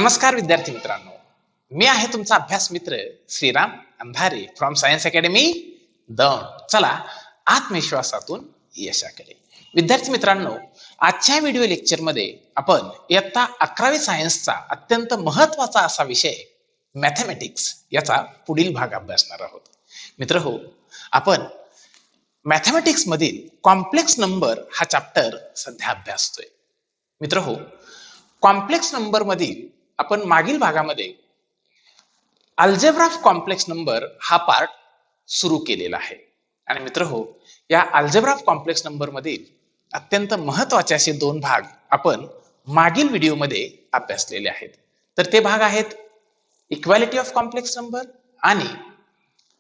नमस्कार विद्यार्थी मित्रांनो, मी आहे तुमचा अभ्यास मित्र श्रीराम अंधारे फ्रॉम सायन्स अकॅडमी दौंड. चला आत्मविश्वासातून यशाकडे. विद्यार्थी मित्रांनो, आजच्या व्हिडिओ लेक्चर मध्ये आपण इयत्ता 11वी सायन्सचा अत्यंत महत्त्वाचा असा विषय मॅथमॅटिक्स याचा पुढील भाग अभ्यासणार आहोत. मित्रहो, आपण मॅथमॅटिक्स मधील कॉम्प्लेक्स नंबर हा चॅप्टर सध्या अभ्यासतोय. मित्रहो, कॉम्प्लेक्स नंबर मधील आपण मागील भागामध्ये अल्जेब्रा ऑफ कॉम्प्लेक्स नंबर हा पार्ट सुरू केलेला आहे. आणि मित्रहो, या अल्जेब्रा ऑफ कॉम्प्लेक्स नंबर मधील अत्यंत महत्त्वाचे असे दोन भाग आपण मागील व्हिडिओमध्ये अभ्यासलेले आहेत. तर ते भाग आहेत इक्वालिटी ऑफ कॉम्प्लेक्स नंबर आणि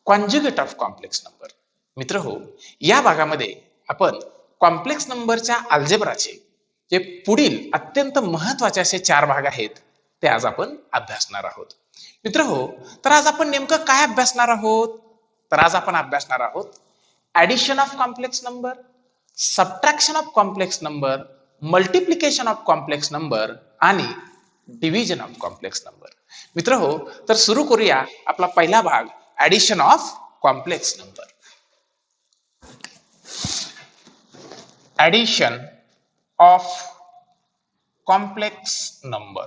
कॉन्जुगेट ऑफ कॉम्प्लेक्स नंबर. मित्रहो, या भागामध्ये आपण कॉम्प्लेक्स नंबरच्या अल्जेब्राचे जे पुढील अत्यंत महत्त्वाचे असे 4 भाग आहेत ते आज आपण अभ्यासणार आहोत. मित्रहो, तर आज आपण नेमकं काय अभ्यासणार आहोत? तर आज आपण अभ्यासणार आहोत addition of complex number, subtraction of complex number, multiplication of complex number आणि डिव्हिजन ऑफ कॉम्प्लेक्स नंबर. मित्रहो, तर सुरू करूया आपला पहिला भाग addition of complex number. Addition of complex number.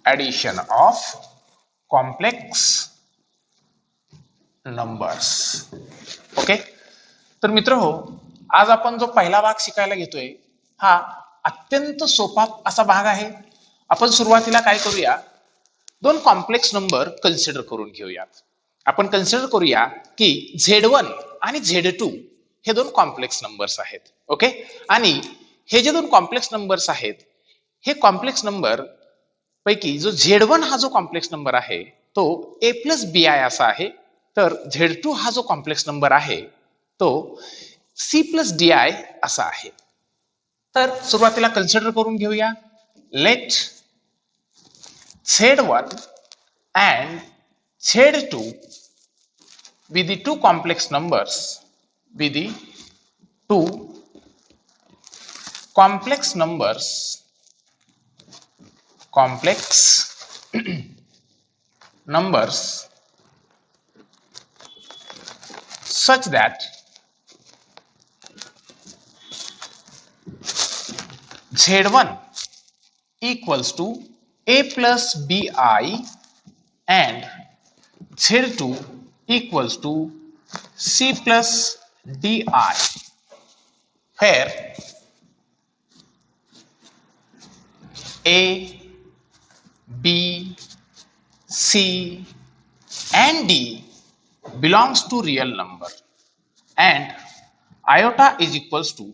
Addition of complex numbers. Okay, तर मित्रहो, आज आपण जो पहिला भाग शिकायला घेतोय हा अत्यंत सोपा असा भाग आहे. आपण सुरुवातीला काय करूया, दोन कॉम्प्लेक्स नंबर कन्सिडर करून घेऊयात. आपण कन्सिडर करूया की Z1 आणि Z2 हे दोन कॉम्प्लेक्स नंबर्स आहेत. ओके, आणि हे जे दोन कॉम्प्लेक्स नंबर्स आहेत हे कॉम्प्लेक्स नंबर पैकी जो Z1 हा जो कॉम्प्लेक्स नंबर आहे तो A+bi असा आहे. तर Z2 हा जो कॉम्प्लेक्स नंबर आहे तो C+di असा आहे. तर सुरुवातीला कन्सिडर करून घेऊया. Let Z1 and Z2 be the two complex numbers, be the two complex numbers, complex numbers such that Z1 equals to A+bi and Z2 equals to C+di, where A, B, C and D belongs to real number and iota is equals to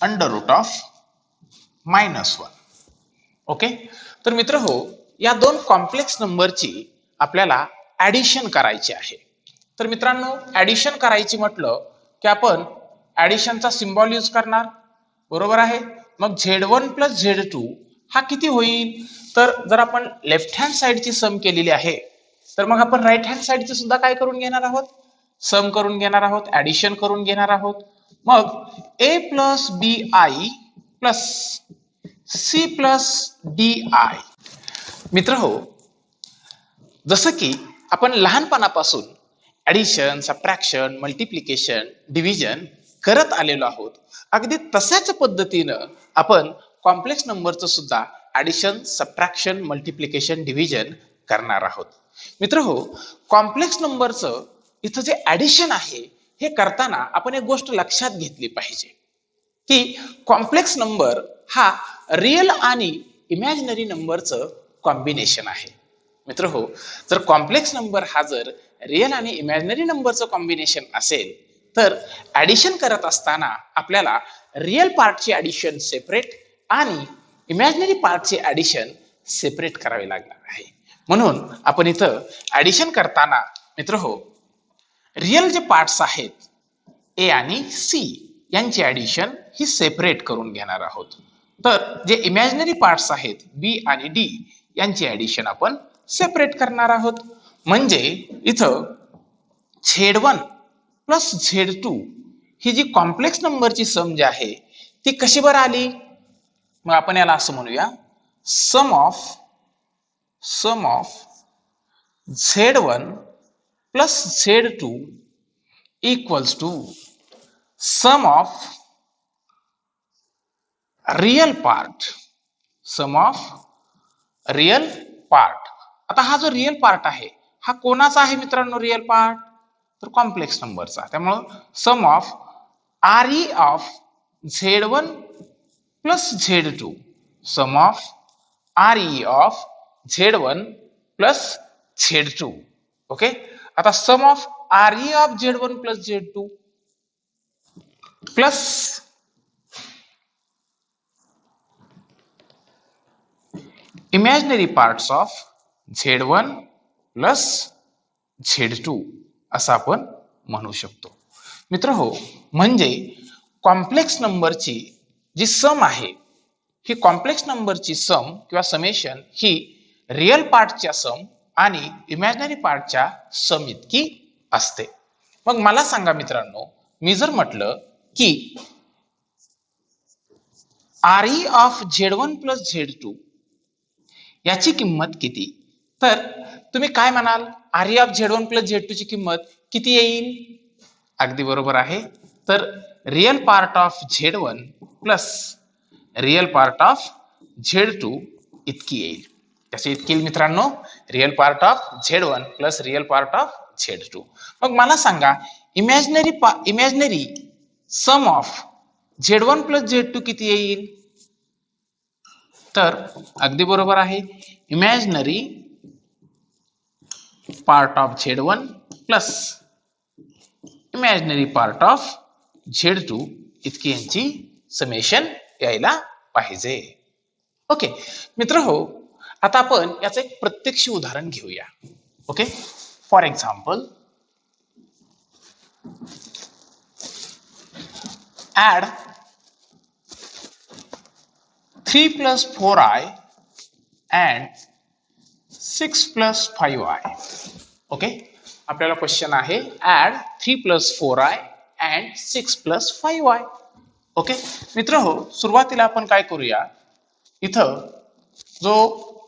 under root of -1. Okay, तर मित्र हो, या दोन complex नंबरची आपल्याला addition करायची आहे. तर मित्रांनो, ऍडिशन करायची म्हटलं की आपण ऍडिशनचा सिम्बॉल यूज करणार, बरोबर आहे. मग Z1 + Z2 हा किती होईल? तर जर आपण लेफ्ट हँड साइडची सम केलेली आहे तर मग आपण राईट हँड साइडची सुद्धा काय करून घेणार आहोत? सम करून घेणार आहोत, ऍडिशन करून घेणार आहोत. मग A+bi + C+di. मित्र हो, जसं की आपण लहानपणापासून ऍडिशन, सबट्रॅक्शन, मल्टिप्लिकेशन, डिव्हिजन करत आलेलो आहोत, अगदी तशाच पद्धतीनं आपण कॉम्प्लेक्स नंबरचं सुद्धा ऍडिशन, सबट्रॅक्शन, मल्टिप्लिकेशन, डिव्हिजन करणार आहोत. मित्र हो, कॉम्प्लेक्स नंबरचं इथं जे ऍडिशन आहे हे करताना आपण एक गोष्ट लक्षात घेतली पाहिजे की कॉम्प्लेक्स नंबर हा रिअल आणि इमॅजिनरी नंबरचं कॉम्बिनेशन आहे. मित्र हो, जर कॉम्प्लेक्स नंबर हा जर रिअल आणि इमॅजिनरी नंबरचं कॉम्बिनेशन असेल तर ऍडिशन करत असताना आपल्याला रिअल पार्टची ऍडिशन सेपरेट आणि इमॅजिनरी पार्टची ऍडिशन सेपरेट करावी लागणार आहे. म्हणून आपण इथं ऍडिशन करताना मित्र हो, रिअल जे पार्ट्स आहेत ए आणि सी यांची ऍडिशन ही सेपरेट करून घेणार आहोत. तर जे इमॅजिनरी पार्ट्स आहेत बी आणि डी यांची ऍडिशन आपण सेपरेट करणार आहोत. म्हणजे इथं Z1 + Z2 ही जी कॉम्प्लेक्स नंबरची सम जी आहे ती कशी बरं आली? मग आपण याला असं म्हणूया, sum of Z1 plus Z2 equals to sum of real part. Sum of real part. आता हा जो रियल पार्ट आहे हा कोणाचा आहे मित्रांनो? रियल पार्ट तर कॉम्प्लेक्स नंबरचा. त्यामुळं sum of RE of Z1 plus Z2. Sum of RE of Z1 plus Z2. Okay. आता sum of RE of Z1 plus Z2 plus imaginary parts of Z1 plus Z2 असं आपण म्हणू शकतो. मित्रहो, म्हणजे कॉम्प्लेक्स नंबरची जी सम आहे ही कॉम्प्लेक्स नंबरची सम किंवा समेशन ही रियल पार्टच्या सम आणि इमॅजिनरी पार्टच्या सम इतकी असते. मग मला सांगा मित्रांनो, मी जर म्हटलं की RE of Z1 plus Z2 याची किंमत किती, तर तुम्ही काय म्हणाल? RE of Z1 plus Z2 ची किंमत किती येईल? अगदी बरोबर आहे. तर real part of Z1 plus real part of Z2 इतकी येईल. कशी इतकी येईल मित्रांनो? Real part of Z1 plus real part of Z2. मग मला सांगा, imaginary some of Z1 plus Z2 किती येईल? तर अगदी बरोबर आहे, imaginary part of Z1 plus imaginary part of Z2 इतकी यांची समेशन यायला पाहिजे. ओके मित्रहो, आता आपण याचं एक प्रत्यक्ष उदाहरण घेऊया. Okay, for example, add 3 plus 4i and 6 plus 5i. Okay, आपल्याला क्वेश्चन आहे add 3 plus 4i and 6 plus 5i. Okay मित्रहो, सुरुवातीला आपण काय करूया, इथं जो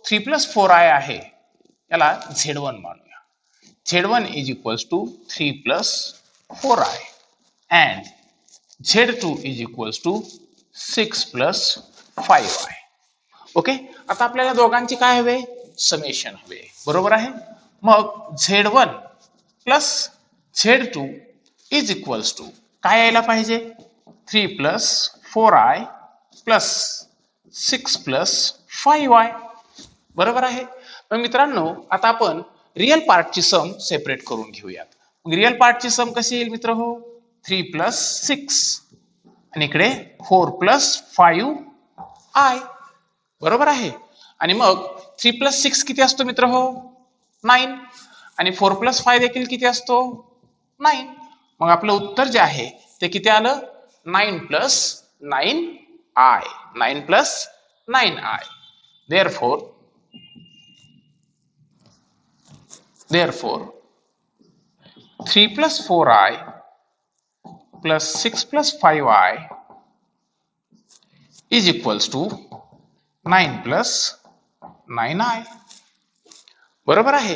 3 plus 4i आहे याला Z1 मानूया. Z1 is equals to 3 plus 4i and Z2 is equals to 6 plus 5i. Okay, आता आपल्याला दोघांची काय हवे? समेशन हवे. बरोबर आहे. मग Z1 plus Z2 is equals to काय यायला पाहिजे? 3 plus 4i plus 6 plus 5i. बरोबर आहे. मग मित्रांनो, आता आपण रियल पार्टची सम सेपरेट करून घेऊयात. मग रियल पार्टची सम कशी येईल मित्र हो? 3 प्लस 6 आणि इकडे 4 प्लस 5i. बरोबर आहे. आणि मग 3 प्लस 6 किती असतो मित्र हो? 9. आणि 4 प्लस 5 देखील किती असतो? 9. मग आपलं उत्तर जे आहे ते किती आलं? 9 plus 9i. 9 plus 9i. Therefore 3 plus 4i plus 6 plus 5i is equals to 9 plus 9i. बरोबर आहे.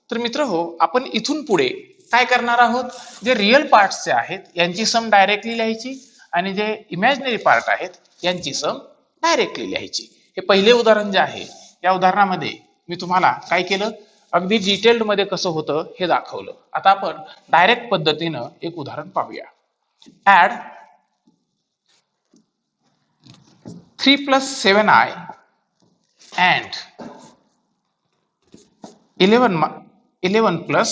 तर मित्र हो, आपण इथून पुढे काय करणार आहोत? जे रियल पार्ट्सचे आहेत यांची सम डायरेक्टली लिहायची आणि जे इमॅजिनरी पार्ट आहेत यांची सम डायरेक्टली लिहायची. हे पहिले उदाहरण जे आहे, या उदाहरणामध्ये मी तुम्हाला काय केलं, अगदी डिटेल्ड मध्ये कसं होतं हे दाखवलं. आता आपण डायरेक्ट पद्धतीनं एक उदाहरण पाहूया. Add 3 plus 7i and 11 plus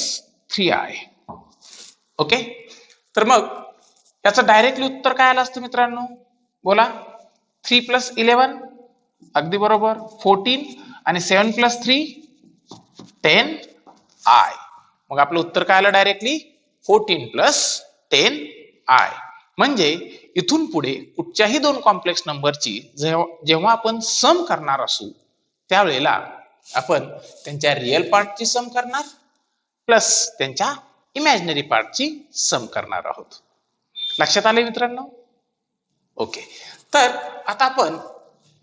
3i. Okay, तर मग याचं डायरेक्टली उत्तर काय आलं असतं मित्रांनो? बोला. 3 plus 11 अगदी बरोबर 14 आणि 7 plus 3 10i. मग आपलं उत्तर काय आलं डायरेक्टली? 14 plus 10i. म्हणजे इथून पुढे कुठच्याही दोन कॉम्प्लेक्स नंबरची जेव्हा आपण सम करणार असू त्यावेळेला आपण त्यांच्या रियल पार्टची सम करणार प्लस त्यांच्या इमॅजिनरी पार्टची सम करणार आहोत. लक्षात आले मित्रांनो? ओके, तर आता आपण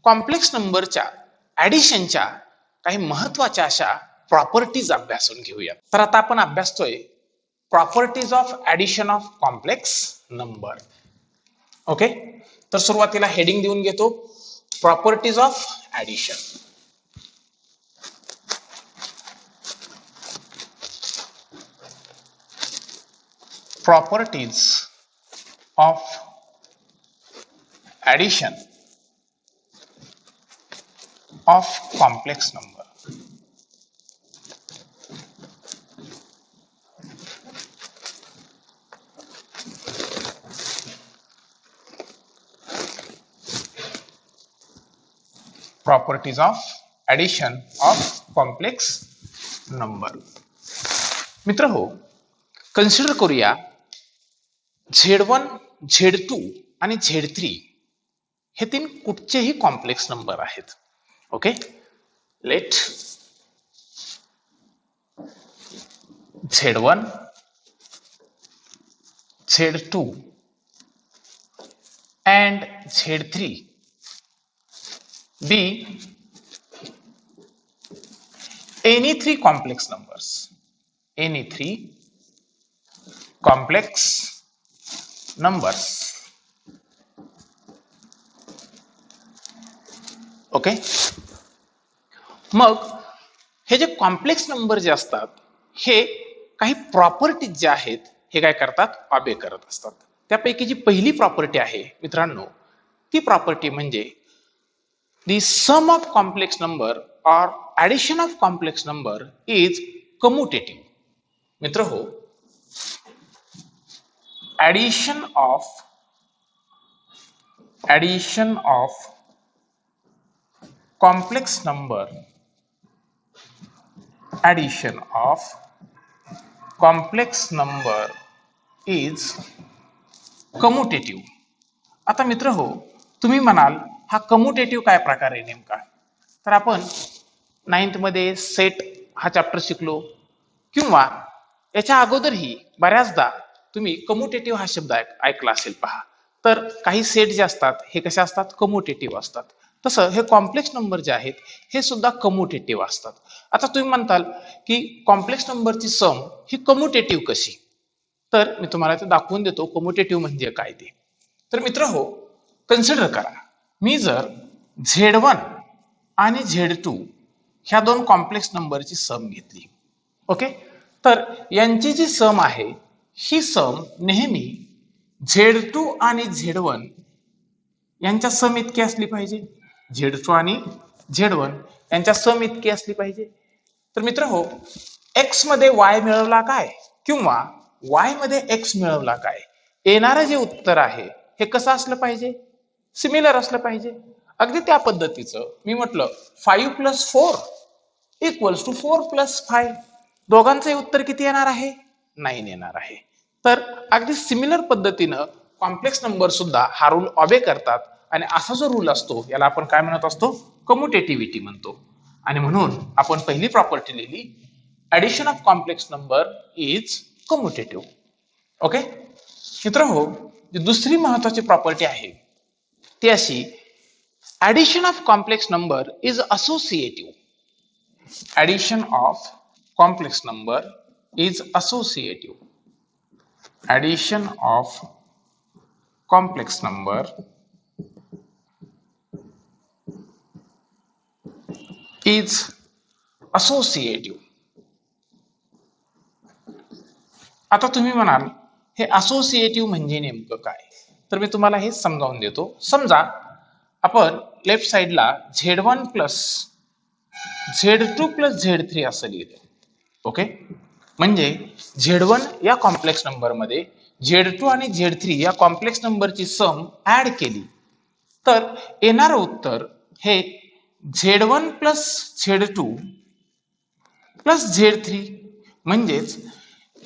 कॉम्प्लेक्स नंबरच्या ऍडिशनच्या काही महत्वाच्या अशा प्रॉपर्टीज अभ्यासून घेऊया. तर आता आपण अभ्यासतोय properties of addition of complex number. Okay, तर सुरुवातीला हेडिंग देऊन घेतो, properties of addition. Properties of addition of complex number. Properties of addition of complex number. मित्र हो, कन्सिडर करूया Z1, Z2 आणि Z3 हे तीन कुठचेही कॉम्प्लेक्स नंबर आहेत. Okay, let Z1, Z2 and Z3 be any three complex numbers. Any three complex numbers. Okay, मग हे जे कॉम्प्लेक्स नंबर जे असतात हे काही प्रॉपर्टीज जे आहेत हे काय करतात, ऑबे करत असतात. त्यापैकी जी पहिली प्रॉपर्टी आहे मित्रांनो, ती प्रॉपर्टी म्हणजे the sum of complex number और addition of complex number is commutative. मित्र हो, addition of complex number, addition of complex number is commutative. आता मित्र हो, तुम्ही म्हणाल हा कम्युटेटिव्ह काय प्रकार आहे नेमका? तर आपण 9th मध्ये सेट हा चॅप्टर शिकलो, किंवा याच्या अगोदरही बऱ्याचदा तुम्ही कम्युटेटिव्ह हा शब्द ऐकला असेल. पहा, तर काही सेट जे असतात हे कसे असतात, कम्युटेटिव्ह असतात. तसं हे कॉम्प्लेक्स नंबर जे आहेत हे सुद्धा कम्युटेटिव्ह असतात. आता तुम्ही म्हणताल की कॉम्प्लेक्स नंबरची सम ही कम्युटेटिव्ह कशी? तर मी तुम्हाला ते दाखवून देतो कम्युटेटिव्ह म्हणजे काय ते. तर मित्र हो, कन्सिडर करा, मी जर Z1 आणि Z2 ह्या दोन कॉम्प्लेक्स नंबरची सम घेतली. ओके, तर यांची जी सम आहे ही सम नेहमी Z2 आणि Z1 यांच्या सम इतकी असली पाहिजे. Z2 आणि Z1 यांच्या सम इतकी असली पाहिजे. तर मित्र हो, x मध्ये y मिळवला काय किंवा y मध्ये x मिळवला काय, येणारं जे उत्तर आहे हे कसं असलं पाहिजे, सिमिलर असलं पाहिजे. अगदी त्या पद्धतीचं मी म्हटलं 5 + 4 = 4 + 5, दोघांचंही उत्तर किती येणार आहे, 9 येणार आहे. तर अगदी सिमिलर पद्धतीनं कॉम्प्लेक्स नंबर सुद्धा हा रूल ऑबे करतात, आणि असा जो रूल असतो याला आपण काय म्हणत असतो, कम्युटेटिव्हिटी म्हणतो. आणि म्हणून आपण पहिली प्रॉपर्टी लिहिली, addition of complex number is commutative. Okay मित्र हो, दुसरी महत्वाची प्रॉपर्टी आहे ती अशी, addition of complex number is associative. Addition of complex number is associative. Addition of complex number is associative. आता तुम्ही म्हणाल हे असोसिएटिव्ह म्हणजे नेमकं काय? तर मी तुम्हाला हे समजावून देतो. समजा आपण लेफ्ट साइडला Z1 + Z2 + Z3 असं लिहिलं. ओके, म्हणजे Z1 या कॉम्प्लेक्स नंबर मध्ये Z2 आणि Z3 या कॉम्प्लेक्स नंबरची सम ऍड केली तर येणारं उत्तर हे Z1 + Z2 + Z3. म्हणजेच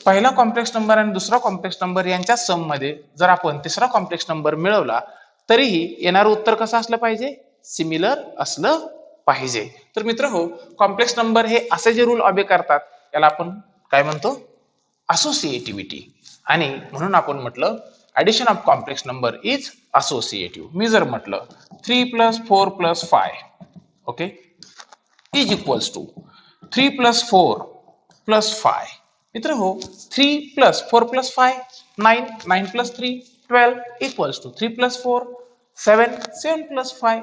पहिला कॉम्प्लेक्स नंबर आणि दुसरा कॉम्प्लेक्स नंबर यांच्या सम मध्ये जर आपण तिसरा कॉम्प्लेक्स नंबर मिळवला तरीही येणारं उत्तर कसं असलं पाहिजे, सिमिलर असलं पाहिजे. तर मित्र हो, कॉम्प्लेक्स नंबर हे असे जे रूल ऑबे करतात याला आपण काय म्हणतो, असोसिएटिव्हिटी. आणि म्हणून आपण म्हटलं addition of complex number is associative. मी जर म्हटलं 3 + 4 + 5 ओके इज इक्वल्स टू 3 + 4 + 5. मित्र हो 3 + 4 + 5 9 9 + 3 12 इक्वल्स टू 3 + 4 7 7 + 5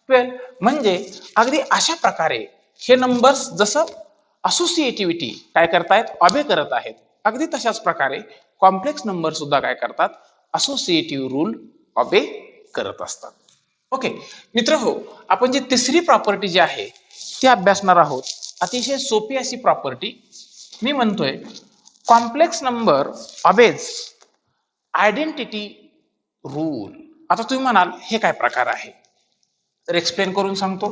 12. म्हणजे अगदी अशा प्रकारे हे नंबर्स जसं असोसिएटिव्हिटी काय करतायत ऑबे करत आहेत, अगदी तशाच प्रकारे कॉम्प्लेक्स नंबर सुद्धा काय करतात असोसिएटिव्ह रूल ऑबे करत असतात. ओके मित्र हो, आपण जी तिसरी प्रॉपर्टी जी आहे ती अभ्यासणार आहोत. अतिशय सोपी अशी प्रॉपर्टी. मी म्हणतोय कॉम्प्लेक्स नंबर ऑबेज आयडेंटिटी रूल. आता तुम्ही म्हणाल हे काय प्रकार आहे, तर एक्सप्लेन करून सांगतो.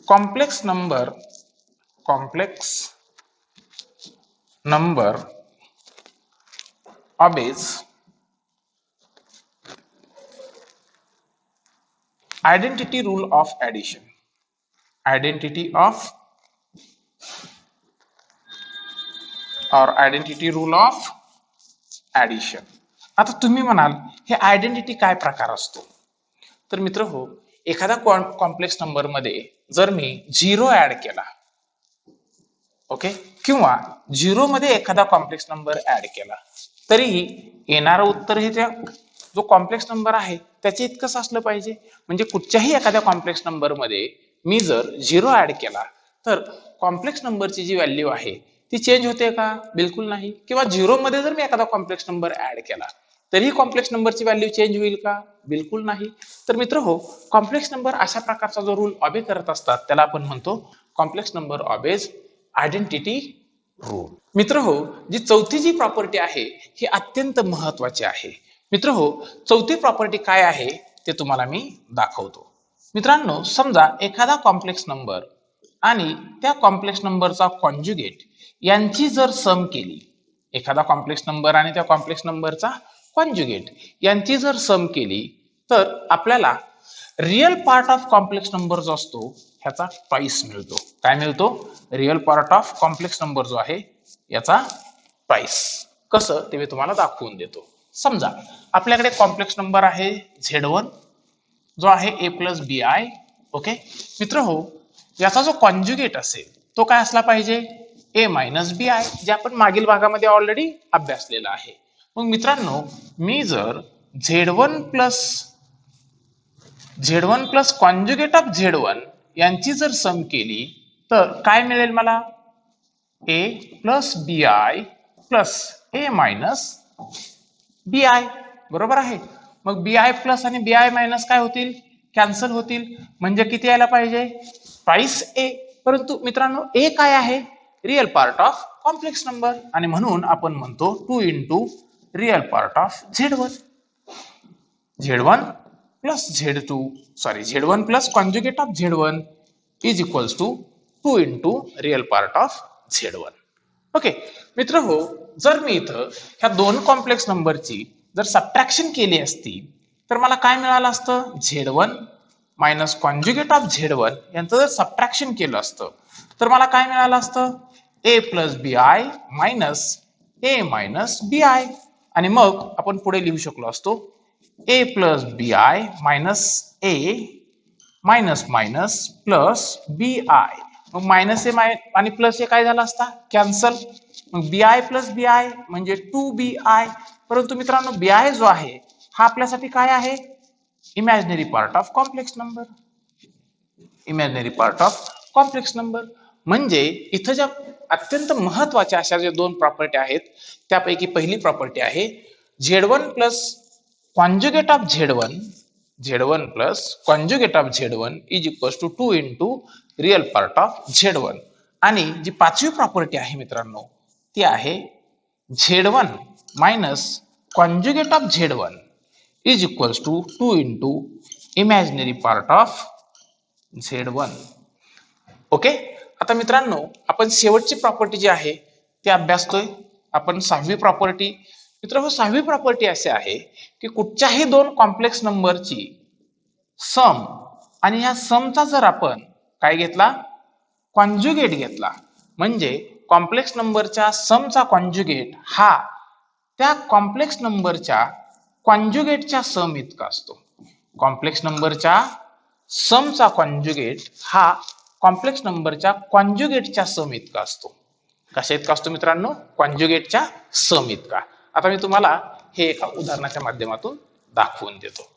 Complex number obeys identity rule of addition. Identity rule of addition. आता तुम्ही म्हणाल हे आयडेंटिटी काय प्रकार असतो, तर मित्र हो एखादा कॉम्प्लेक्स नंबर मध्ये जर मी 0 ऍड केला ओके किंवा 0 मध्ये एखादा कॉम्प्लेक्स नंबर ऍड केला तरीही येणारं उत्तर हे त्या जो कॉम्प्लेक्स नंबर आहे त्याचे इतकंच असलं पाहिजे. म्हणजे कुठच्याही एखाद्या कॉम्प्लेक्स नंबर मध्ये मी जर 0 ऍड केला तर कॉम्प्लेक्स नंबरची जी व्हॅल्यू आहे ती चेंज होते का? बिलकुल नाही. किंवा 0 मध्ये जर मी एखादा कॉम्प्लेक्स नंबर ऍड केला तरीही कॉम्प्लेक्स नंबरची व्हॅल्यू चेंज होईल का? बिलकुल नाही. तर मित्र हो कॉम्प्लेक्स नंबर अशा प्रकारचा जो रूल ऑबे करत असतात त्याला आपण म्हणतो कॉम्प्लेक्स नंबर ऑबेज आयडेंटिटी रूल. मित्र हो जी चौथी जी प्रॉपर्टी आहे ही अत्यंत महत्वाची आहे. मित्र हो चौथी प्रॉपर्टी काय आहे ते तुम्हाला मी दाखवतो. मित्रांनो समजा एखादा कॉम्प्लेक्स नंबर आणि त्या कॉम्प्लेक्स नंबरचा कॉन्जुगेट यांची जर सम केली, एखादा कॉम्प्लेक्स नंबर आणि त्या कॉम्प्लेक्स नंबरचा कॉन्जुगेट यांची जर सम केली तर आपल्याला real part of complex number जो असतो ह्याचा ट्वाइस मिळतो. काय मिळतो? Real part of complex number जो आहे याचा ट्वाइस. कसं ते मी तुम्हाला दाखवून देतो. समजा आपल्याकडे कॉम्प्लेक्स नंबर आहे Z1 जो आहे A + BI. ओके मित्र हो याचा जो कॉन्जुगेट असेल तो काय असला पाहिजे? A - BI, जे आपण मागील भागामध्ये ऑलरेडी अभ्यासलेला आहे. मग मित्रांनो मी जर Z1 plus conjugate of Z1 यांची जर सम केली तर काय मिळेल मला? A + BI + A - BI बरोबर आहे. मग BI प्लस आणि BI मायनस काय होतील? कॅन्सल होतील. म्हणजे किती यायला पाहिजे? Twice A. परंतु मित्रांनो A काय आहे? Real part of complex number आणि म्हणून आपण म्हणतो 2 × real part of Z1 plus conjugate of Z1 is equals to 2 × real part of Z1. Okay मित्र हो जर मी इथं ह्या दोन कॉम्प्लेक्स नंबरची जर सबट्रॅक्शन केली असती तर मला काय मिळालं असतं? Z1 minus conjugate of Z1 यांचं जर सबट्रॅक्शन केलं असतं तर मला काय मिळालं असतं? A + BI minus A - BI. आणि मग आपण पुढे लिहू शकलो असतो A + BI minus A minus plus BI. मग मायनस A आणि प्लस A काय झाला असता? कॅन्सल. मग BI + BI म्हणजे 2BI. परंतु मित्रांनो BI जो आहे हा आपल्यासाठी काय आहे? Imaginary part of complex number. Imaginary part of complex number म्हणजे इथं ज्या अत्यंत महत्वाच्या अशा ज्या दोन प्रॉपर्टी आहेत त्यापैकी पहिली प्रॉपर्टी आहे Z1 plus conjugate of Z1 plus conjugate of Z1 is equals to 2 × real part of Z1. आणि जी पाचवी प्रॉपर्टी आहे मित्रांनो ती आहे Z1 minus conjugate of Z1 is equals to 2 × imaginary part of Z1. Okay आता मित्रांनो आपण शेवटची प्रॉपर्टी जी आहे ती अभ्यासतोय. आपण सहावी प्रॉपर्टी. मित्रांनो सहावी प्रॉपर्टी अशी आहे की कुठच्याही दोन कॉम्प्लेक्स नंबरची सम आणि या समचा जर आपण काय घेतला? कॉन्जुगेट घेतला म्हणजे कॉम्प्लेक्स नंबरच्या समचा कॉन्जुगेट हा त्या कॉम्प्लेक्स नंबरच्या कॉन्जुगेटच्या सम इतका असतो. कॉम्प्लेक्स नंबरच्या समचा कॉन्जुगेट हा कॉम्प्लेक्स नंबरच्या कॉन्जुगेटच्या सम इतका असतो. कशा इतका असतो मित्रांनो? कॉन्जुगेटच्या सम इतका. आता मी तुम्हाला हे एका उदाहरणाच्या माध्यमातून दाखवून देतो.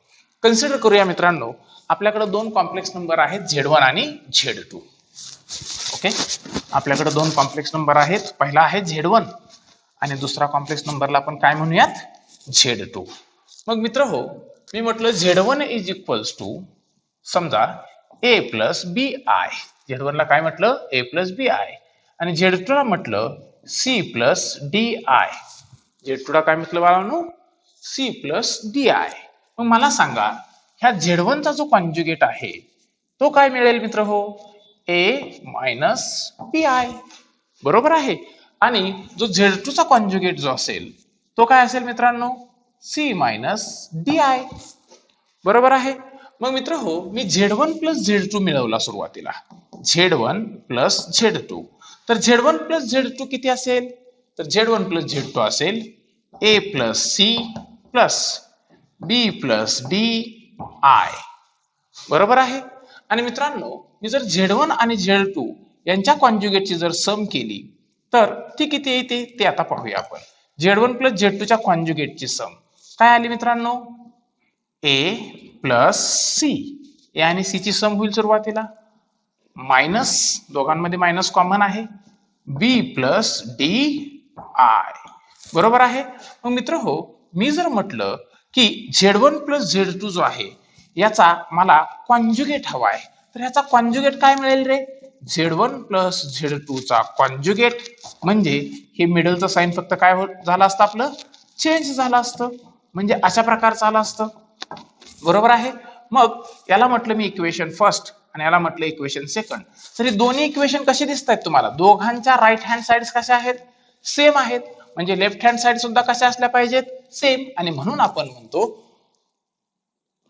कन्सिडर करूया मित्रांनो, आपल्याकडे दोन कॉम्प्लेक्स नंबर आहेत Z1 आणि Z2. ओके, आपल्याकडे दोन कॉम्प्लेक्स नंबर आहेत. पहिला आहे Z1 आणि दुसरा कॉम्प्लेक्स नंबरला आपण काय म्हणूयात? Z2. मग मित्र हो, मी म्हटलं Z1 इज इक्वल्स टू समजा A plus B I. Z1 ला काय म्हटलं? A plus B I. आणि Z2 ला म्हटलं C plus D I. Z2 ला काय म्हटलं बाळांनो? C plus D I. मग मला सांगा, ह्या Z1 चा जो कॉन्जुगेट आहे तो काय मिळेल मित्र हो? A minus B I. बरोबर आहे. आणि जो Z2 चा कॉन्जुगेट जो असेल तो काय असेल मित्रांनो? C minus D I. बरोबर आहे. मग मित्र हो, मी Z1 प्लस Z2 मिळवला सुरुवातीला. Z1 plus Z2. तर Z1 प्लस Z2 किती असेल? तर Z1 प्लस Z2 असेल A plus C plus B plus D I. बरोबर आहे. आणि मित्रांनो, मी जर Z1 आणि Z2 यांच्या कॉन्जुगेटची जर सम केली तर ती किती येते ते आता पाहूया आपण. Z1 प्लस Z2 च्या कॉन्जुगेटची सम काय आली मित्रांनो? A plus C. A आणि C ची सम होईल सुरुवातीला मायनस, दोघांमध्ये मायनस कॉमन आहे, B प्लस डी आय. बरोबर आहे. मग मित्र हो, मी जर म्हटलं की Z1 प्लस Z2 जो आहे याचा मला कॉन्जुगेट हवा आहे, तर याचा कॉन्जुगेट काय मिळेल रे? Z1 प्लस Z2 चा कॉन्जुगेट. म्हणजे हे मिडलचं साइन फक्त काय झालं असतं? आपलं चेंज झालं असतं. म्हणजे अशा प्रकारचं आलं असतं. बरोबर आहे. मग याला म्हटलं मी इक्वेशन फर्स्ट आणि याला म्हटलं इक्वेशन सेकंड. तर हे दोन्ही इक्वेशन कसे दिसत आहेत तुम्हाला? दोघांच्या राईट हँड साइड्स कशा आहेत? सेम आहेत. म्हणजे लेफ्ट हँड साइड सुद्धा कशा असल्या पाहिजेत? सेम. आणि म्हणून आपण म्हणतो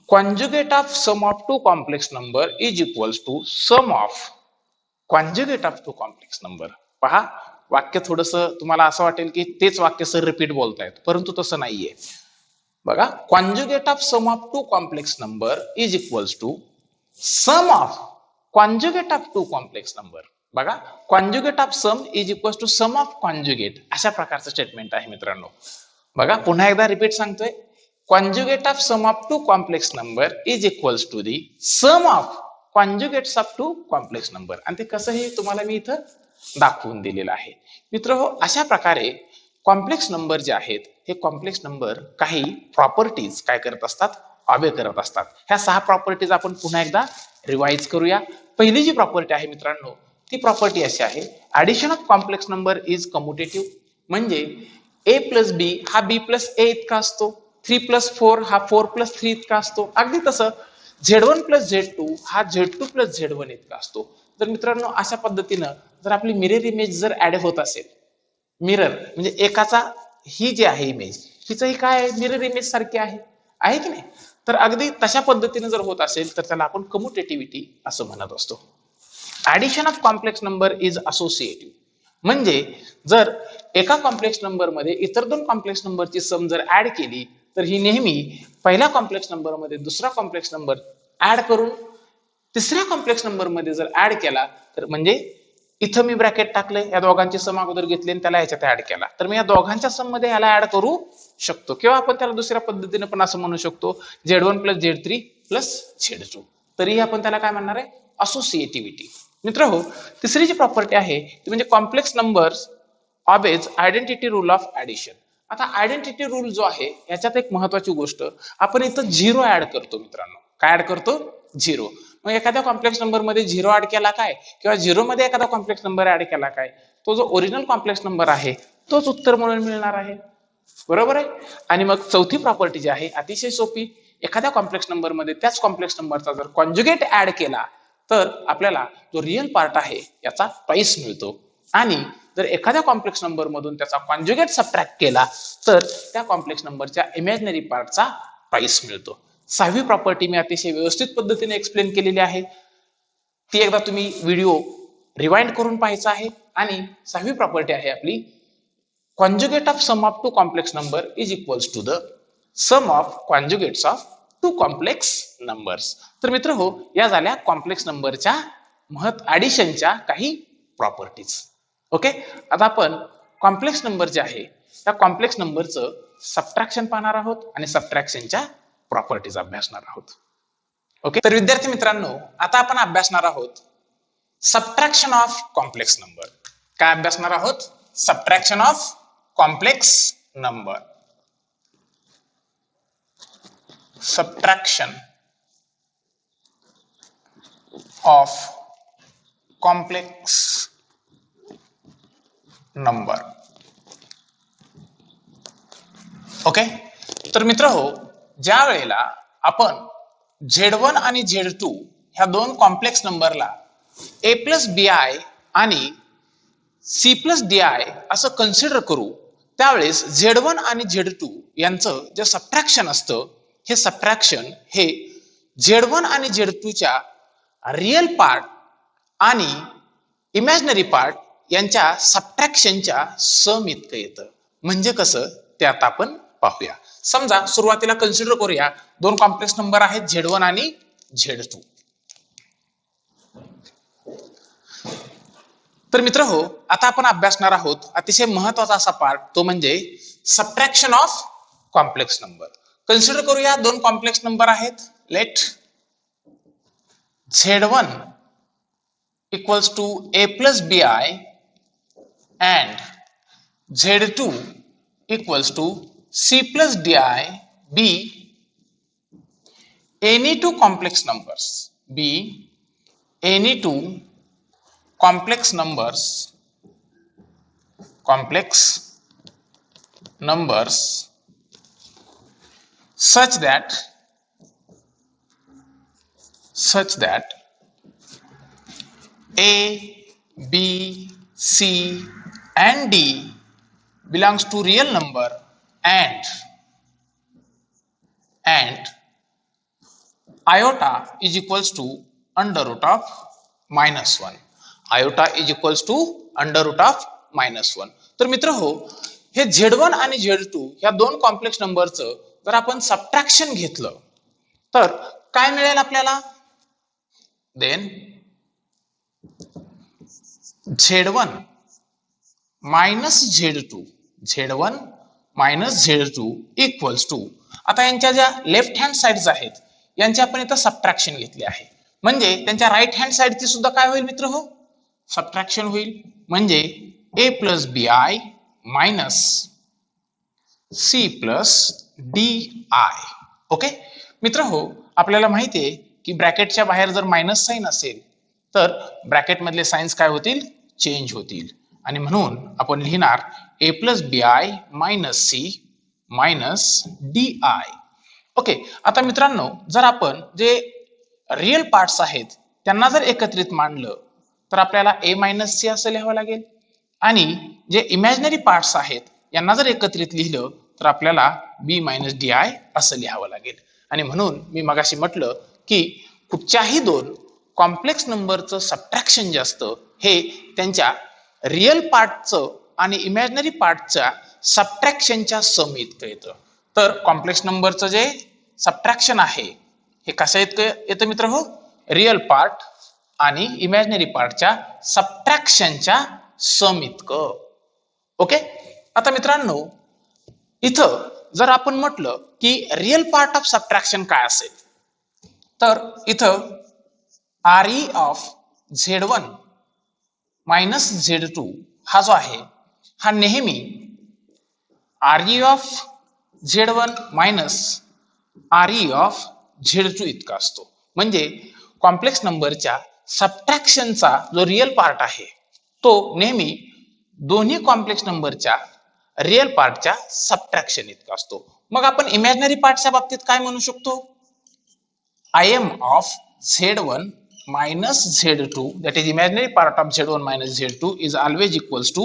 conjugate of sum of two complex number is equals to sum of conjugate of two complex number. पहा, वाक्य थोडस तुम्हाला असं वाटेल की तेच वाक्य सर रिपीट बोलतायत, परंतु तसं नाहीये. बघा, conjugate of sum of two complex number is equals to sum of conjugate of two complex number. बघा, conjugate of sum is equals to sum of conjugate. अशा प्रकारचं स्टेटमेंट आहे मित्रांनो. बघा, पुन्हा एकदा रिपीट सांगतोय. Conjugate of sum of two complex number is equals to the sum of conjugates of two complex number. आणि ते कसंही तुम्हाला मी इथं दाखवून दिलेलं आहे. मित्र हो, अशा प्रकारे कॉम्प्लेक्स नंबर जे आहेत हे कॉम्प्लेक्स नंबर काही प्रॉपर्टीज काय करत असतात? ऑबे करत असतात. ह्या 6 प्रॉपर्टीज आपण पुन्हा एकदा रिवाइज करूया. पहिली जी प्रॉपर्टी आहे मित्रांनो, ती प्रॉपर्टी अशी आहे, addition of complex number is commutative. म्हणजे A प्लस बी हा B प्लस A इतका असतो. 3 प्लस 4 हा 4 प्लस 3 इतका असतो. अगदी तसं Z1 प्लस Z2 हा Z2 प्लस Z1 इतका असतो. तर मित्रांनो, अशा पद्धतीनं जर आपली मिरर इमेज जर ऍड होत असेल, मिरर म्हणजे एकाचा ही जी आहे इमेज हिचंही काय आहे? मिरर इमेज सारखी आहे की नाही? तर अगदी तशा पद्धतीने जर होत असेल तर त्याला आपण कम्युटेटिव्हिटी असं म्हणत असतो. Addition of complex number is associative. म्हणजे जर एका कॉम्प्लेक्स नंबर मध्ये इतर दोन कॉम्प्लेक्स नंबरची सम जर ऍड केली तर ही नेहमी पहिल्या कॉम्प्लेक्स नंबर मध्ये दुसरा कॉम्प्लेक्स नंबर ऍड करून तिसऱ्या कॉम्प्लेक्स नंबर मध्ये जर ऍड केला तर, म्हणजे इथं मी ब्रॅकेट टाकले, या दोघांची सम अगोदर घेतली आणि त्याला ह्याच्यात ऍड केला, तर मी या दोघांच्या सम मध्ये याला ऍड करू शकतो. किंवा आपण त्याला दुसऱ्या पद्धतीने पण असं म्हणू शकतो, Z1 plus Z3 plus Z2. तरीही आपण त्याला काय म्हणणार आहे? असोसिएटिव्हिटी. मित्र हो, तिसरी जी प्रॉपर्टी आहे ती म्हणजे complex numbers obeys identity rule of addition. आता आयडेंटिटी रूल जो आहे याच्यात एक महत्वाची गोष्ट, आपण इथं 0 ऍड करतो मित्रांनो. काय ऍड करतो? 0. मग एखाद्या कॉम्प्लेक्स नंबर मध्ये 0 ऍड केला काय, किंवा 0 मध्ये एखादा कॉम्प्लेक्स नंबर ऍड केला काय, तो जो ओरिजिनल कॉम्प्लेक्स नंबर आहे तोच उत्तर म्हणून मिळणार आहे. बरोबर आहे. आणि मग चौथी प्रॉपर्टी जी आहे अतिशय सोपी, एखाद्या कॉम्प्लेक्स नंबर मध्ये त्याच कॉम्प्लेक्स नंबरचा जर कॉन्जुगेट ऍड केला तर आपल्याला जो रिअल पार्ट आहे याचा ट्वाइस मिळतो. आणि जर एखाद्या कॉम्प्लेक्स नंबर मधून त्याचा कॉन्जुगेट सबट्रॅक्ट केला तर त्या कॉम्प्लेक्स नंबरच्या इमॅजिनरी पार्टचा ट्वाइस मिळतो. 6वी प्रॉपर्टी मी अतिशय व्यवस्थित पद्धतीने एक्सप्लेन केलेली आहे. ती एकदा तुम्ही व्हिडिओ रिवाइंड करून पाहायचा आहे. आणि 6वी प्रॉपर्टी आहे आपली conjugate of sum of two complex number is equals to the sum of conjugates of two complex numbers. तर मित्र हो, या झाल्या कॉम्प्लेक्स नंबरच्या ऍडिशनच्या काही प्रॉपर्टीज. ओके, आता आपण कॉम्प्लेक्स नंबर जे आहे त्या कॉम्प्लेक्स नंबरचं सबट्रॅक्शन पाहणार आहोत आणि सबट्रॅक्शनच्या प्रॉपर्टीज अभ्यासणार आहोत. ओके, तर विद्यार्थी मित्रांनो, आता आपण अभ्यासणार आहोत सबट्रॅक्शन ऑफ कॉम्प्लेक्स नंबर. काय अभ्यासणार आहोत? Subtraction of complex number. Subtraction of complex number. Okay, तर मित्र हो, ज्या वेळेला आपण Z1 आणि Z2 ह्या दोन कॉम्प्लेक्स नंबरला a प्लस बी आय आणि सी प्लस डी आय असं कन्सिडर करू, त्यावेळेस Z1 आणि Z2 यांचं जे सबट्रॅक्शन असतं, हे सबट्रॅक्शन हे Z1 आणि Z2 च्या रिअल पार्ट आणि इमॅजिनरी पार्ट यांच्या सबट्रॅक्शनच्या सम इतकं येतं. म्हणजे कसं ते आता आपण पाहूया. समजा सुरुवातीला कन्सिडर करूया दोन कॉम्प्लेक्स नंबर आहेत Z1 आणि Z2. तर मित्र हो, आता आपण अभ्यासणार आहोत अतिशय महत्वाचा असा पार्ट, तो म्हणजे subtraction of complex number. Consider करूया दोन कॉम्प्लेक्स नंबर आहेत. Let Z1 equals to a plus B I and Z2 equals to C plus DI be any two complex numbers. Be any two complex numbers such that A, B, C and D belongs to real number and iota is equals to under root of -1. Iota is equals to under root of -1. तर मित्र हो, हे Z1 आणि Z2 या दोन complex नंबरचं जर आपण सबट्रॅक्शन घेतलं तर काय मिळेल आपल्याला? Then Z1 minus Z1 minus Z2 equals to, आता यांच्या ज्या लेफ्ट हँड साइड्स आहेत यांची आपण इथं सबट्रॅक्शन घेतली आहे, म्हणजे त्यांच्या राईट हँड साइडची सुद्धा काय होईल मित्र हो? सबट्रॅक्शन होईल. म्हणजे a plus B I minus C plus D I. Okay मित्र हो, आपल्याला माहिती आहे की ब्रॅकेटच्या बाहेर जर मायनस साइन असेल तर ब्रॅकेट मधले साइन्स काय होतील? चेंज होतील. आणि म्हणून आपण लिहिणार a plus B I minus C minus D I. Okay, आता मित्रांनो, जर आपण जे रिअल पार्ट्स आहेत त्यांना जर एकत्रित मांडलं तर आपल्याला a मायनस सी असं लिहावं लागेल, आणि जे इमॅजिनरी पार्ट्स आहेत यांना जर एकत्रित लिहिलं तर आपल्याला b मायनस डी आय असं लिहावं लागेल. आणि म्हणून मी मगाशी म्हटलं की कुठच्याही दोन कॉम्प्लेक्स नंबरचं सबट्रॅक्शन जे असतं हे त्यांच्या रिअल पार्टचं आणि इमॅजिनरी पार्टच्या सबट्रॅक्शनच्या सम इतकं येतं. तर कॉम्प्लेक्स नंबरचं जे सबट्रॅक्शन आहे हे कसं येतं मित्र हो? रिअल पार्ट आणि इमॅजिनरी पार्टच्या सबट्रॅक्शनच्या सम इतकं. ओके, आता मित्रांनो, इथं जर आपण म्हटलं की रिअल पार्ट ऑफ सबट्रॅक्शन काय असेल, तर इथं RE of Z1 minus Z2 हा जो आहे हा नेहमी RE of Z1 minus RE of Z2 इतका असतो. म्हणजे कॉम्प्लेक्स नंबरच्या सबट्रॅक्शनचा जो रिअल पार्ट आहे तो नेहमी दोन्ही कॉम्प्लेक्स नंबरच्या रिअल पार्टच्या सबट्रॅक्शन इतका असतो. मग आपण इमॅजिनरी पार्टच्या बाबतीत काय म्हणू शकतो? IM of Z1 minus Z2, that is imaginary part of Z1 minus Z2 is always equals to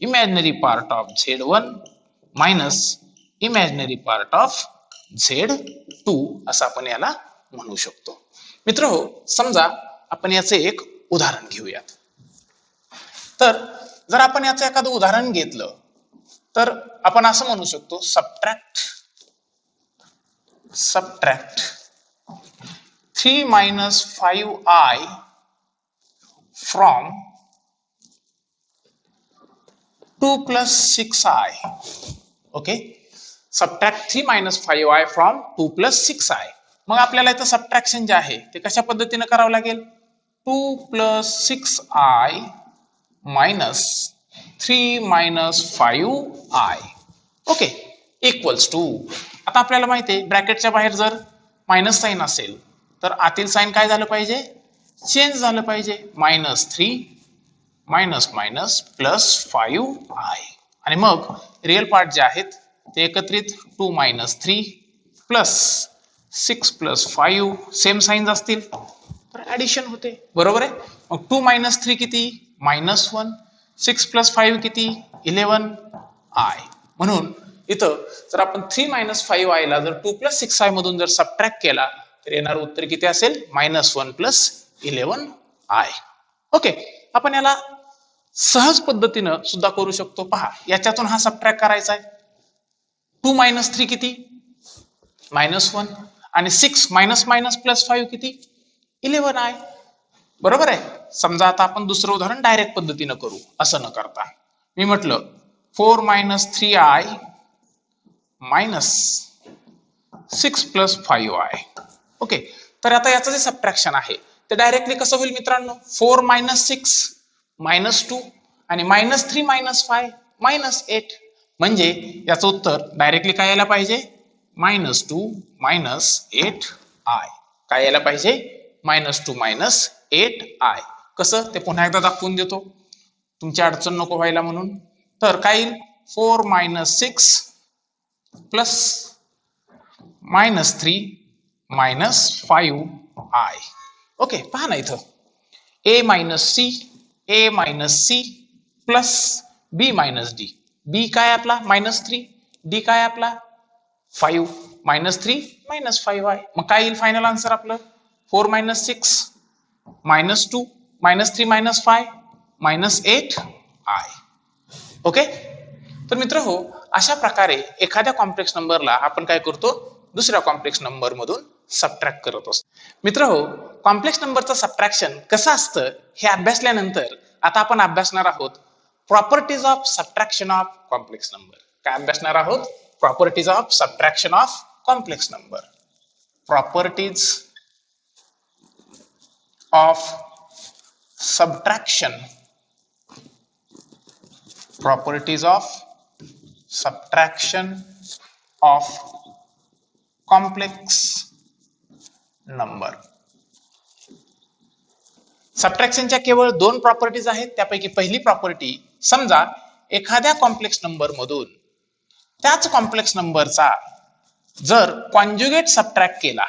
imaginary part of Z1 minus imaginary part of Z2 असं आपण याला म्हणू शकतो. मित्र हो, समजा आपण याचे एक उदाहरण घेऊयात. तर जर आपण याचं एखादं उदाहरण घेतलं तर आपण असं म्हणू शकतो subtract 3 minus 5i from 2 plus 6i. Okay, subtract 3 minus 5i from 2 plus 6i. मग आपल्याला इथं सबट्रॅक्शन जे आहे ते कशा पद्धतीने करावं लागेल? 2 plus 6i minus 3 minus 5i. Okay, equals to, आता आपल्याला माहिती आहे ब्रॅकेटच्या बाहेर जर मायनस साइन असेल तर आतील साइन काय झालं पाहिजे? चेंज झालं पाहिजे. -3 मायनस मायनस प्लस 5i आणि मग रिअल पार्ट जे आहेत ते एकत्रित 2 minus 3 plus 6 plus 5 same signs असतील तर ऍडिशन होते. बरोबर आहे. मग 2 minus 3 किती? -1. 6 प्लस 5 किती? 11i. म्हणून इथं जर आपण 3 minus 5i ला जर 2 plus 6i मधून जर सबट्रॅक्ट केला तर येणार उत्तर किती असेल? -1 प्लस 11i. ओके, आपण याला सहज पद्धतीनं सुद्धा करू शकतो. पहा, याच्यातून हा सबट्रॅक्ट करायचा आहे. 2 minus 3 किती? -1 आणि 6 मायनस मायनस प्लस 5 किती? 11i. बरोबर आहे. समजा आता आपण दुसरं उदाहरण डायरेक्ट पद्धतीनं करू, असं न करता. मी म्हटलं 4 minus 3i minus 6 plus 5i. Okay, तर आता याचं जे सबट्रॅक्शन आहे ते डायरेक्टली कसं होईल मित्रांनो? 4 minus 6 -2 आणि -3 minus 5 -8. म्हणजे याचं उत्तर डायरेक्टली काय यायला पाहिजे? -2 minus 8i. काय यायला पाहिजे? -2 minus 8i. कसं ते पुन्हा एकदा दाखवून देतो, तुमची अडचण नको व्हायला म्हणून. तर काय येईल? 4 minus 6 plus -3 minus 5i. Okay, पहा ना इथं a minus c plus b minus d. b काय आपला? -3. d काय आपला? 5. -3 minus 5i. मग काय येईल फायनल आन्सर आपलं? 4 minus 6 -2 -3 minus 5 -8i. ओके, तर मित्र हो, अशा प्रकारे एखाद्या कॉम्प्लेक्स नंबरला आपण काय करतो? दुसऱ्या कॉम्प्लेक्स नंबर मधून सबट्रॅक्ट करत असतो. मित्र हो, कॉम्प्लेक्स नंबरचं सबट्रॅक्शन कसं असतं हे अभ्यासल्यानंतर आता आपण अभ्यासणार आहोत properties of subtraction of complex number. काय अभ्यासणार आहोत? Properties of subtraction of complex number. Properties of subtraction, properties of subtraction of complex number. सबट्रॅक्शनच्या केवळ 2 प्रॉपर्टीज आहेत. त्यापैकी पहिली प्रॉपर्टी, समजा एखाद्या कॉम्प्लेक्स नंबर मधून त्याच कॉम्प्लेक्स नंबरचा जर कॉन्जुगेट सबट्रॅक्ट केला,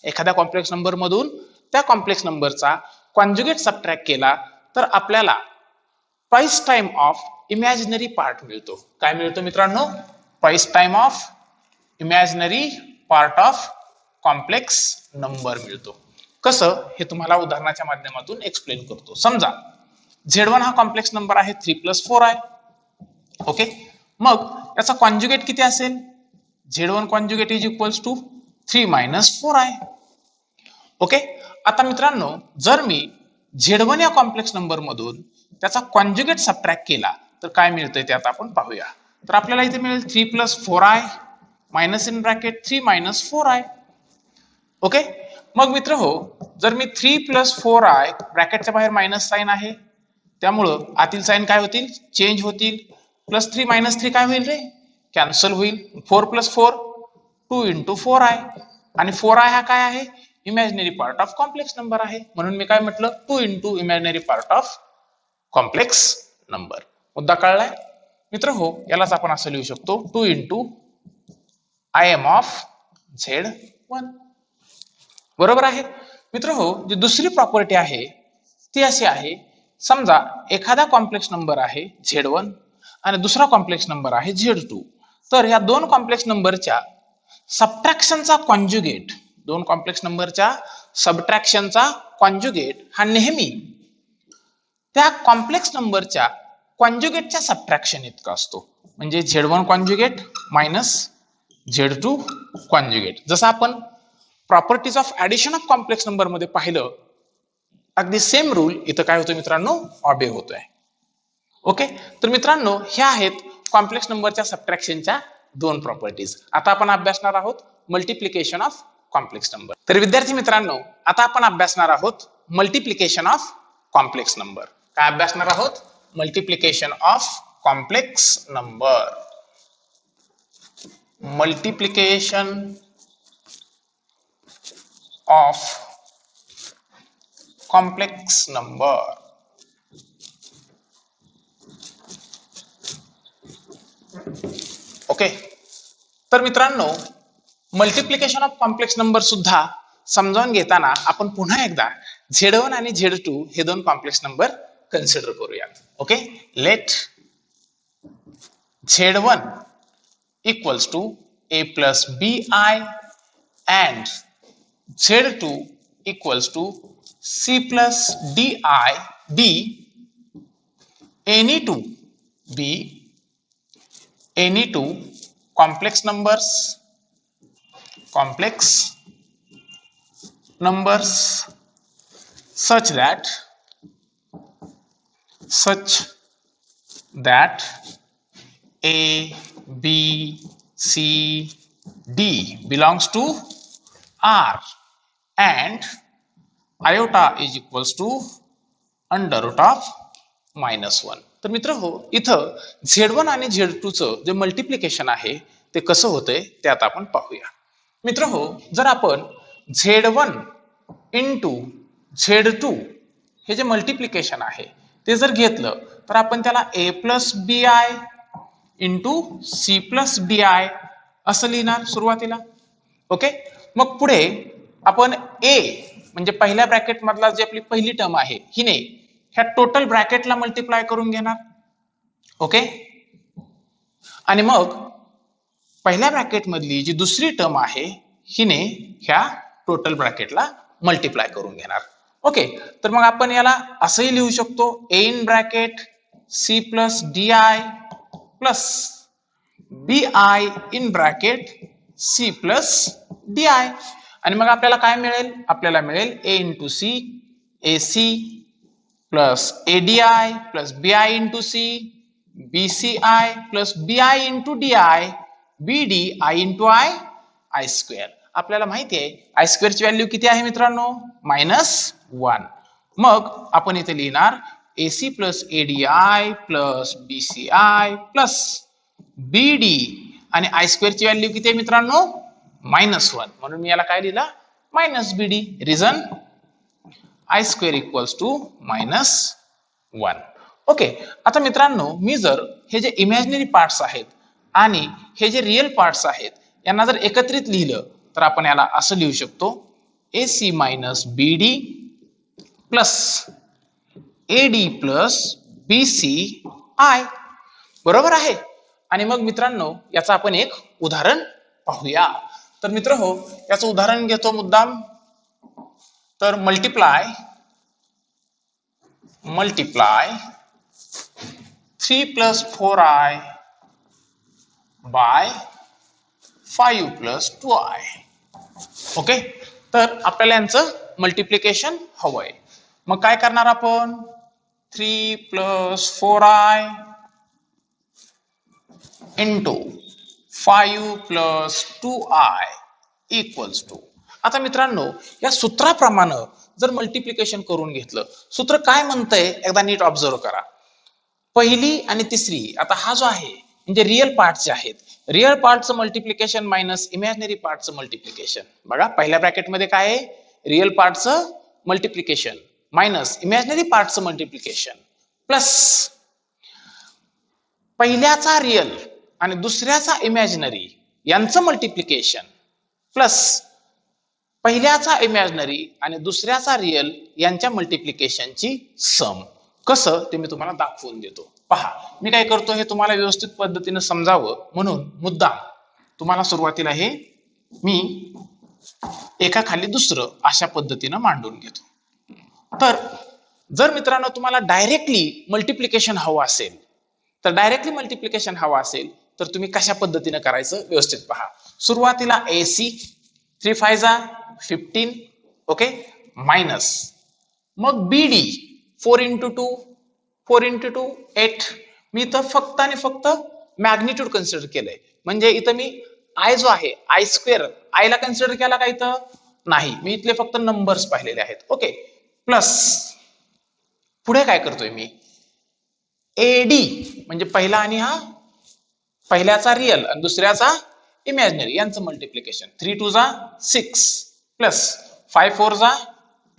एखाद्या कॉम्प्लेक्स नंबर मधून त्या कॉम्प्लेक्स नंबरचा कॉन्जुगेट सबट्रॅक्ट केला तर आपल्याला twice time of imaginary part मिळतो. काय मिळतो मित्रांनो? Twice time of imaginary part of complex number मिळतो. कसं हे तुम्हाला उदाहरणाच्या माध्यमातून एक्सप्लेन करतो. समजा Z1 हा कॉम्प्लेक्स नंबर आहे 3 plus 4i. ओके, मग याचा कॉन्जुगेट किती असेल? Z1 conjugate is equals to 3 minus 4i. Okay, आता मित्रांनो जर मी Z1 या कॉम्प्लेक्स नंबर मधून त्याचा कॉन्जुगेट सबट्रॅक्ट केला तर काय मिळतंय ते आता आपण पाहूया. तर आपल्याला इथे मिळेल 3 plus 4i minus in bracket 3 minus 4i. Okay, मग मित्र हो, जर मी 3 plus 4i ब्रॅकेटच्या बाहेर मायनस साइन आहे त्यामुळं आतील साइन काय होतील? चेंज होतील. प्लस 3 minus 3 काय होईल रे? कॅन्सल होईल. 4 plus 4 2 into 4i आणि 4i हा काय आहे? Imaginary part of complex number आहे. म्हणून मी काय म्हटलं? 2 into imaginary part of complex number. मुद्दा कळलाय मित्र हो? यालाच आपण असं लिहू शकतो 2 into im ऑफ Z1. बरोबर आहे मित्र हो? जी दुसरी प्रॉपर्टी आहे ती अशी आहे, समजा एखादा कॉम्प्लेक्स नंबर आहे Z1 आणि दुसरा कॉम्प्लेक्स नंबर आहे Z2. तर या दोन कॉम्प्लेक्स नंबरच्या सबट्रॅक्शनचा कॉन्जुगेट, दोन कॉम्प्लेक्स नंबरच्या सबट्रॅक्शनचा कॉन्जुगेट हा नेहमी त्या कॉम्प्लेक्स नंबरच्या कॉन्जुगेटच्या सबट्रॅक्शन इतका असतो. म्हणजे Z1 conjugate minus Z2 conjugate. जसं आपण properties of addition of complex number मध्ये पाहिलं, अगदी सेम रूल इथं काय होतं मित्रांनो, ऑबे होतोय. ओके, तर मित्रांनो ह्या आहेत कॉम्प्लेक्स नंबरच्या सबट्रॅक्शनच्या दोन प्रॉपर्टीज. आता आपण अभ्यासणार आहोत मल्टिप्लिकेशन ऑफ कॉम्प्लेक्स नंबर. तर विद्यार्थी मित्रांनो, आता आपण अभ्यासणार आहोत मल्टिप्लिकेशन ऑफ कॉम्प्लेक्स नंबर. काय अभ्यासणार आहोत? Multiplication of complex number. Multiplication of complex number. Okay, तर मित्रांनो मल्टिप्लिकेशन ऑफ कॉम्प्लेक्स नंबर सुद्धा समजावून घेताना आपण पुन्हा एकदा Z1 आणि Z2 हे दोन कॉम्प्लेक्स नंबर कन्सिडर करूया. Okay, let Z1 equals to a plus bi and Z2 equals to c plus di d any two complex numbers such that a b c d belongs to R and iota is equals to under root of -1. तर मित्र हो, इथं Z1 आणि Z2 चं जे multiplication आहे ते कसं होतंय ते आता आपण पाहूया. मित्र हो, जर आपण Z1 इंटू Z2 हे जे मल्टिप्लिकेशन आहे ते जर घेतलं तर आपण त्याला a plus B I into C plus D I असं लिहिणार सुरुवातीला. ओके, मग पुढे आपण a म्हणजे पहिल्या ब्रॅकेट मधला जी आपली पहिली टर्म आहे हिने ह्या टोटल ब्रॅकेटला मल्टिप्लाय करून घेणार. ओके, आणि मग पहिल्या ब्रॅकेट मधली जी दुसरी टर्म आहे हिने ह्या टोटल ब्रॅकेटला मल्टिप्लाय करून घेणार. ओके, तर मग आपण याला असंही लिहू शकतो a in bracket c plus D I plus B I in bracket c plus D I. आणि मग आपल्याला काय मिळेल? आपल्याला मिळेल a into C A C plus A D I plus B I into C B C I plus B I into D I B D I into I I square. आपल्याला माहिती आहे आय स्क्वेअरची व्हॅल्यू किती आहे मित्रांनो? -1. मग आपण इथे लिहिणार AC plus ADI plus BCI plus BD आणि आय स्क्वेअरची व्हॅल्यू किती आहे मित्रांनो? -1. म्हणून मी याला काय लिहिला? -BD. Reason I square equals to -1. Okay, आता मित्रांनो मी जर हे जे इमॅजिनरी पार्ट्स आहेत आणि हे जे रिअल पार्ट्स आहेत यांना जर एकत्रित लिहिलं तर आपण याला असं लिहू शकतो AC minus BD plus AD plus BCI. बरोबर आहे. आणि मग मित्रांनो याचं आपण एक उदाहरण पाहूया. तर मित्र हो, याचं उदाहरण घेतो मुद्दाम. तर multiply 3 plus 4i by 5 plus 2i. Okay, तर आपल्याला यांचं मल्टिप्लिकेशन हवंय. मग काय करणार आपण? 3 plus 4i into 5 plus 2i equals to. आता मित्रांनो या सूत्राप्रमाणे जर मल्टिप्लिकेशन करून घेतलं, सूत्र काय म्हणतंय एकदा नीट ऑब्झर्व करा. पहिली आणि तिसरी, आता हा जो आहे म्हणजे रिअल पार्ट जे आहेत, रिअल पार्टचं मल्टिप्लिकेशन मायनस इमॅजिनरी पार्टचं मल्टिप्लिकेशन. बघा पहिल्या ब्रॅकेट मध्ये काय आहे? रिअल पार्टचं मल्टिप्लिकेशन मायनस इमॅजिनरी पार्टचं मल्टिप्लिकेशन प्लस पहिल्याचा रिअल आणि दुसऱ्याचा इमॅजिनरी यांचं मल्टिप्लिकेशन प्लस पहिल्याचा इमॅजिनरी आणि दुसऱ्याचा रिअल यांच्या मल्टिप्लिकेशनची सम. कसं ते मी तुम्हाला दाखवून देतो. पहा, मी काय करतो हे तुम्हाला व्यवस्थित पद्धतीने समजावं म्हणून मुद्दाम तुम्हाला सुरुवातीला हे मी एका खाली दुसरं अशा पद्धतीने मांडून घेतो. तर जर मित्रांनो तुम्हाला डायरेक्टली मल्टिप्लिकेशन हवं असेल तर डायरेक्टली मल्टिप्लिकेशन हवा असेल तर तुम्ही कशा पद्धतीने करायचं व्यवस्थित पहा. सुरुवातीला AC 3 5 जा 15 ओके मायनस मग BD 4 into 2 4 into 2 8. मी इथं फक्त आणि फक्त मॅग्निट्यूड कन्सिडर केलंय म्हणजे इथं मी आय जो आहे आय स्क्वेअर आयला कन्सिडर केला का इथं नाही मी इथले फक्त नंबर्स पाहिलेले आहेत ओके प्लस पुढे काय करतोय मी AD म्हणजे पहिला आणि हा पहिल्याचा रिअल आणि दुसऱ्याचा इमॅजिनरी यांचं मल्टिप्लिकेशन 3 2 जा 6 प्लस 5 4 जा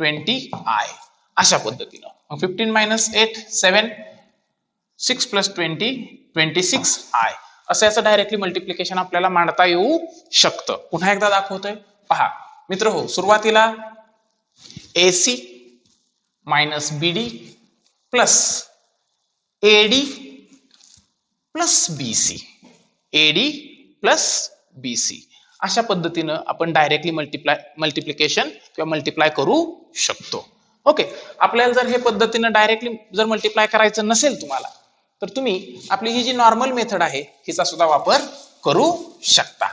20 आय अशा पद्धतीनं मग 15 मायनस 8 7 6 प्लस 20 26 आय असं याचं डायरेक्टली मल्टिप्लिकेशन आपल्याला मांडता येऊ शकतं. पुन्हा एकदा दाखवतोय पहा मित्र हो सुरुवातीला AC minus BD plus AD plus BC AD plus BC अशा पद्धतीनं आपण डायरेक्टली मल्टिप्लिकेशन किंवा मल्टिप्लाय करू शकतो. ओके आपल्याला जर हे पद्धतीनं डायरेक्टली जर मल्टिप्लाय करायचं नसेल तुम्हाला तर तुम्ही आपली ही जी नॉर्मल मेथड आहे हिचा सुद्धा वापर करू शकता.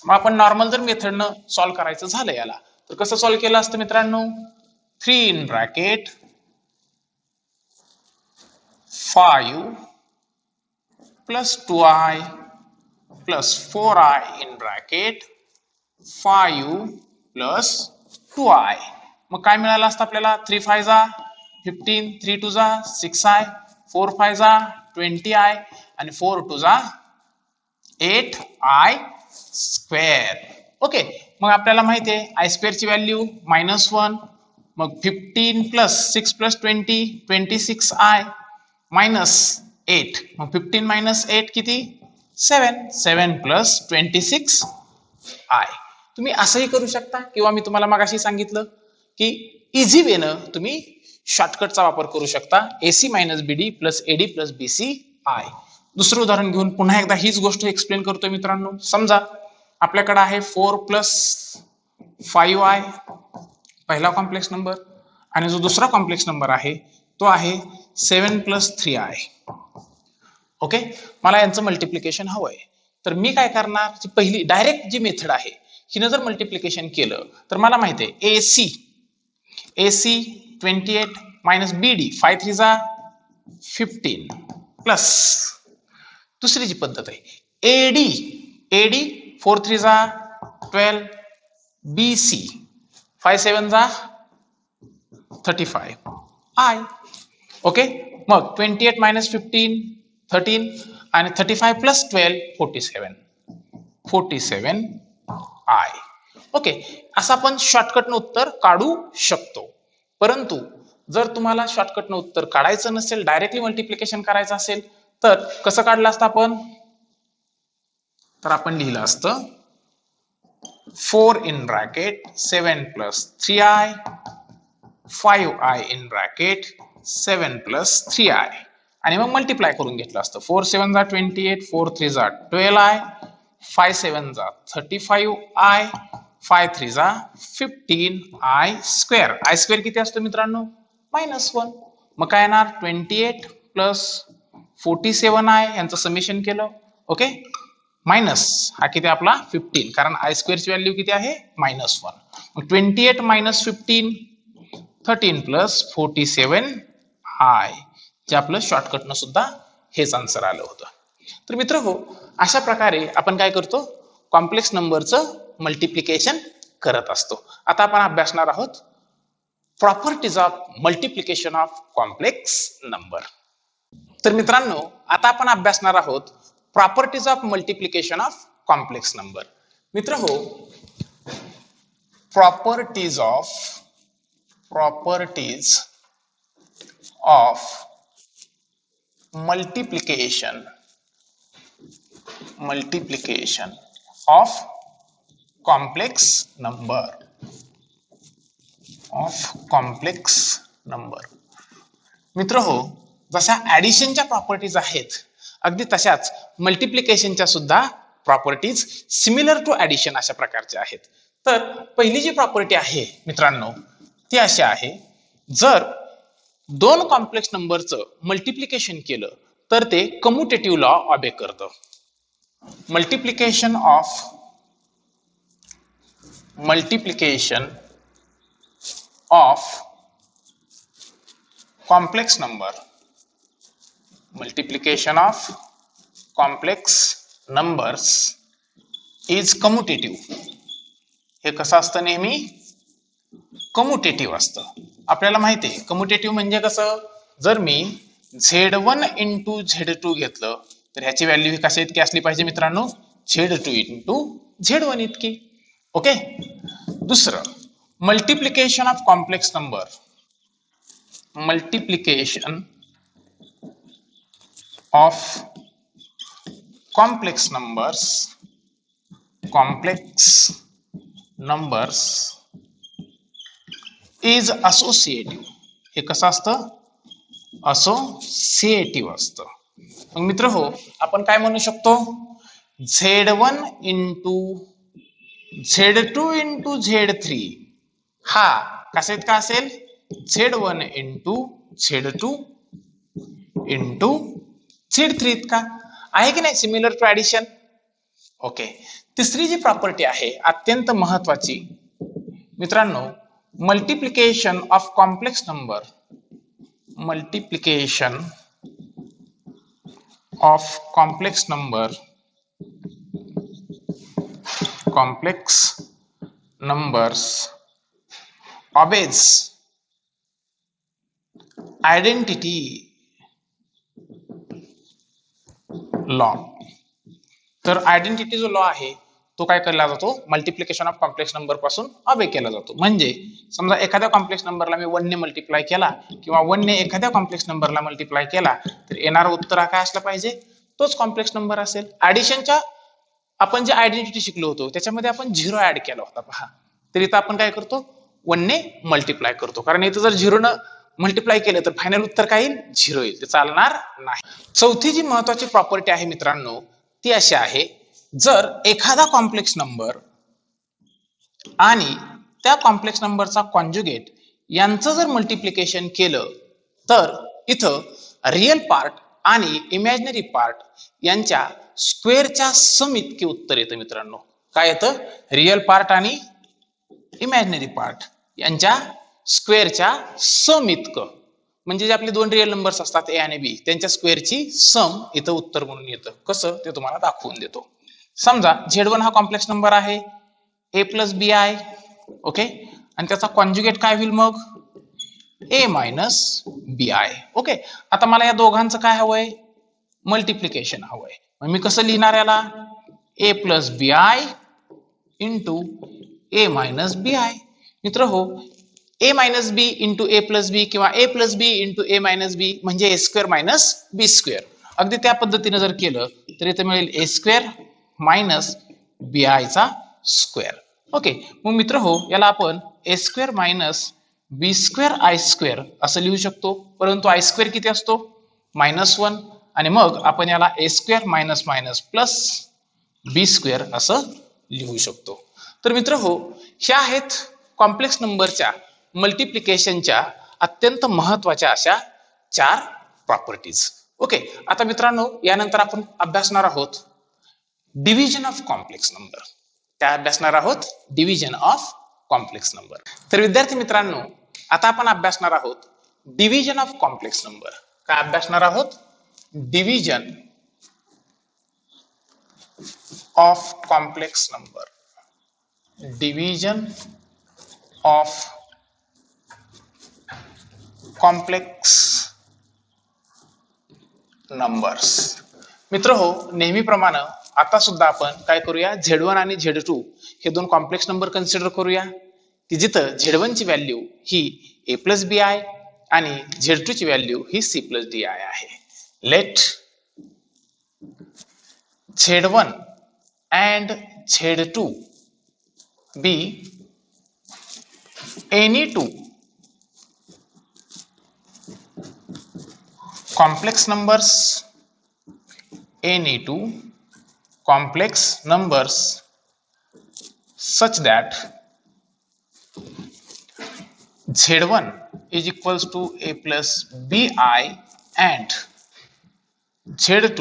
मग आपण नॉर्मल जर मेथडनं सॉल्व्ह करायचं झालं याला तर कसं सॉल्व्ह केलं असतं मित्रांनो 3 in bracket 5 plus 2i plus 4i in bracket 5 plus 2i मग काय मिळालं असतं आपल्याला 3 5 जा 15 3 2 जा 6i 4 5 जा 20i आणि 4 2 जा 8i स्क्वेअर ओके मग आपल्याला माहिती आहे आय स्क्वेअर ची व्हॅल्यू -1 मग 15 प्लस 6 प्लस 20 26i मायनस 8 मग 15 मायनस 8 किती 7 7 प्लस 26i तुम्ही असंही करू शकता किंवा मी तुम्हाला मगाशी सांगितलं की इझी वेनं तुम्ही शॉर्टकटचा वापर करू शकता AC minus BD plus AD plus BC I. दुसरं उदाहरण घेऊन पुन्हा एकदा हीच गोष्ट एक्सप्लेन करतोय मित्रांनो. समजा आपल्याकडे आहे 4 प्लस 5i पहिला कॉम्प्लेक्स नंबर आणि जो दुसरा कॉम्प्लेक्स नंबर आहे तो आहे 7 प्लस 3i ओके मला यांचं मल्टिप्लिकेशन हवंय तर मी काय करणार जी पहिली डायरेक्ट जी मेथड आहे हिनं जर मल्टिप्लिकेशन केलं तर मला माहिती आहे AC 28 मायनस BD 5 3 जा 15 प्लस दुसरी जी पद्धत आहे AD 4 3 जा 12 BC 5 7 जा 35 I ओके मग 28 मायनस 15 13 आणि 35 प्लस 12 47 I ओके असं आपण शॉर्टकटनं उत्तर काढू शकतो. परंतु जर तुम्हाला शॉर्टकटनं उत्तर काढायचं नसेल डायरेक्टली मल्टिप्लिकेशन करायचं असेल तर कसं काढलं असतं आपण तर आपण लिहिलं असतं 4 in bracket 7 plus 3i 5i in bracket 7 plus 3i आणि मग मल्टिप्लाय करून घेतलं असतं 4 7 जा 28 4 3 जा 12i 5 7 जा 35i 5 3 जा 15i स्क्वेअर आय स्क्वेअर किती असतो मित्रांनो -1 मग काय येणार 28 प्लस 47i यांचं समेशन केलं ओके मायनस हा किती आपला 15 कारण आय स्क्वेअर ची व्हॅल्यू किती आहे -1 मग 28 मायनस 15 13 प्लस 47i जे आपलं शॉर्टकटनं सुद्धा हेच आन्सर आलं होतं. तर मित्र हो अशा प्रकारे आपण काय करतो कॉम्प्लेक्स नंबरचं मल्टिप्लिकेशन करत असतो. आता आपण अभ्यासणार आहोत properties of multiplication of complex number. तर मित्रांनो आता आपण अभ्यासणार आहोत properties of multiplication of complex number. मित्र हो properties of multiplication of complex number मित्र हो जशा ऍडिशनच्या प्रॉपर्टीज आहेत अगदी तशाच मल्टिप्लिकेशनच्या सुद्धा प्रॉपर्टीज सिमिलर टू ऍडिशन अशा प्रकारच्या आहेत. तर पहिली जी प्रॉपर्टी आहे मित्रांनो ती अशी आहे जर दोन कॉम्प्लेक्स नंबरचं मल्टिप्लिकेशन केलं तर ते कम्युटेटिव्ह लॉ ऑबे करतं. Multiplication of complex number is commutative. हे कसं असतं नेहमी कम्युटेटिव्ह असतं. आपल्याला माहिती आहे कम्युटेटिव्ह म्हणजे कसं, जर मी Z1 इंटू Z2 घेतलं तर ह्याची व्हॅल्यू ही कशा इतकी असली पाहिजे मित्रांनो, Z2 इंटू Z1 इतकी. ओके. दुसरं multiplication of complex number is associative. हे कसं असतं, असोसिएटिव्ह असतं. मग मित्र हो, आपण काय म्हणू शकतो, Z1 into Z2 into Z3 हा कसा इतका असेल, Z1 into Z2 into Z3 इतका आहे की नाही, सिमिलर टू ऍडिशन. ओके. तिसरी जी प्रॉपर्टी आहे अत्यंत महत्वाची मित्रांनो, multiplication of complex number obeys identity law. तर आयडेंटिटी जो लॉ आहे तो काय केला जातो, मल्टिप्लिकेशन ऑफ कॉम्प्लेक्स नंबर पासून ऑबे केला जातो. म्हणजे समजा एखाद्या कॉम्प्लेक्स नंबरला मी 1 ने मल्टिप्लाय केला किंवा 1 ने एखाद्या कॉम्प्लेक्स नंबरला मल्टिप्लाय केला तर येणारा उत्तर काय असला पाहिजे, तोच कॉम्प्लेक्स नंबर असेल. ऍडिशनच्या आपण जे आयडेंटिटी शिकलो होतो त्याच्यामध्ये आपण 0 ऍड केला होता पहा. तर इथं आपण काय करतो, 1 ने मल्टिप्लाय करतो, कारण इथं जर 0 न मल्टिप्लाय केलं तर फायनल उत्तर काय येईल, 0 येईल, ते चालणार नाही. चौथी जी महत्वाची प्रॉपर्टी आहे मित्रांनो ती अशी आहे, जर एखादा कॉम्प्लेक्स नंबर आणि त्या कॉम्प्लेक्स नंबरचा कॉन्जुगेट यांचं जर मल्टिप्लिकेशन केलं तर इथं रिअल पार्ट आणि इमॅजिनरी पार्ट यांच्या स्क्वेअरच्या सम इतके उत्तर येतं मित्रांनो. काय येतं, रिअल पार्ट आणि इमॅजिनरी पार्ट यांच्या स्क्वेअरच्या सम इतकं. म्हणजे जे आपले दोन रिअल नंबर्स असतात ए आणि बी त्यांच्या स्क्वेअरची सम इथं उत्तर म्हणून येतं. कसं ते तुम्हाला दाखवून देतो. समजा Z1 हा कॉम्प्लेक्स नंबर आहे a plus B I. Okay. आणि त्याचा कॉन्जुगेट काय होईल मग, a minus B I. Okay. आता मला या दोघांचं काय हवंय, मल्टिप्लिकेशन हवंय. मग मी कसं लिहिणार याला, a plus B I into a minus B I. मित्र हो, a minus B into a plus B किंवा a plus B into a minus B म्हणजे a square minus B square. अगदी त्या पद्धतीने जर केलं तर इथे मिळेल a square minus B I चा स्क्वेअर. ओके. मग मित्र हो, याला आपण a square minus B square I square असं लिहू शकतो, परंतु आय स्क्वेअर किती असतो, -1. आणि मग आपण याला a square minus minus plus B square असं लिहू शकतो. तर मित्र हो, ह्या आहेत कॉम्प्लेक्स नंबरच्या मल्टिप्लिकेशनच्या अत्यंत महत्वाच्या अशा 4 प्रॉपर्टीज. ओके. आता मित्रांनो यानंतर आपण अभ्यासणार आहोत डिव्हिजन ऑफ कॉम्प्लेक्स नंबर. काय अभ्यासणार आहोत, डिव्हिजन ऑफ कॉम्प्लेक्स नंबर. तर विद्यार्थी मित्रांनो आता आपण अभ्यासणार आहोत डिव्हिजन ऑफ कॉम्प्लेक्स नंबर. काय अभ्यासणार आहोत, division of complex number. Division of complex numbers. मित्र हो, नेहमीप्रमाणे आता सुद्धा आपण काय करूया, Z1 आणि Z2 हे दोन कॉम्प्लेक्स नंबर कन्सिडर करूया की जिथं Z1 ची व्हॅल्यू ही a प्लस बी आय आणि Z2 ची व्हॅल्यू ही c प्लस डी आय आहे. Let Z1 and Z2 be any two complex numbers, any two complex numbers such that Z1 is equals to a plus bi and Z2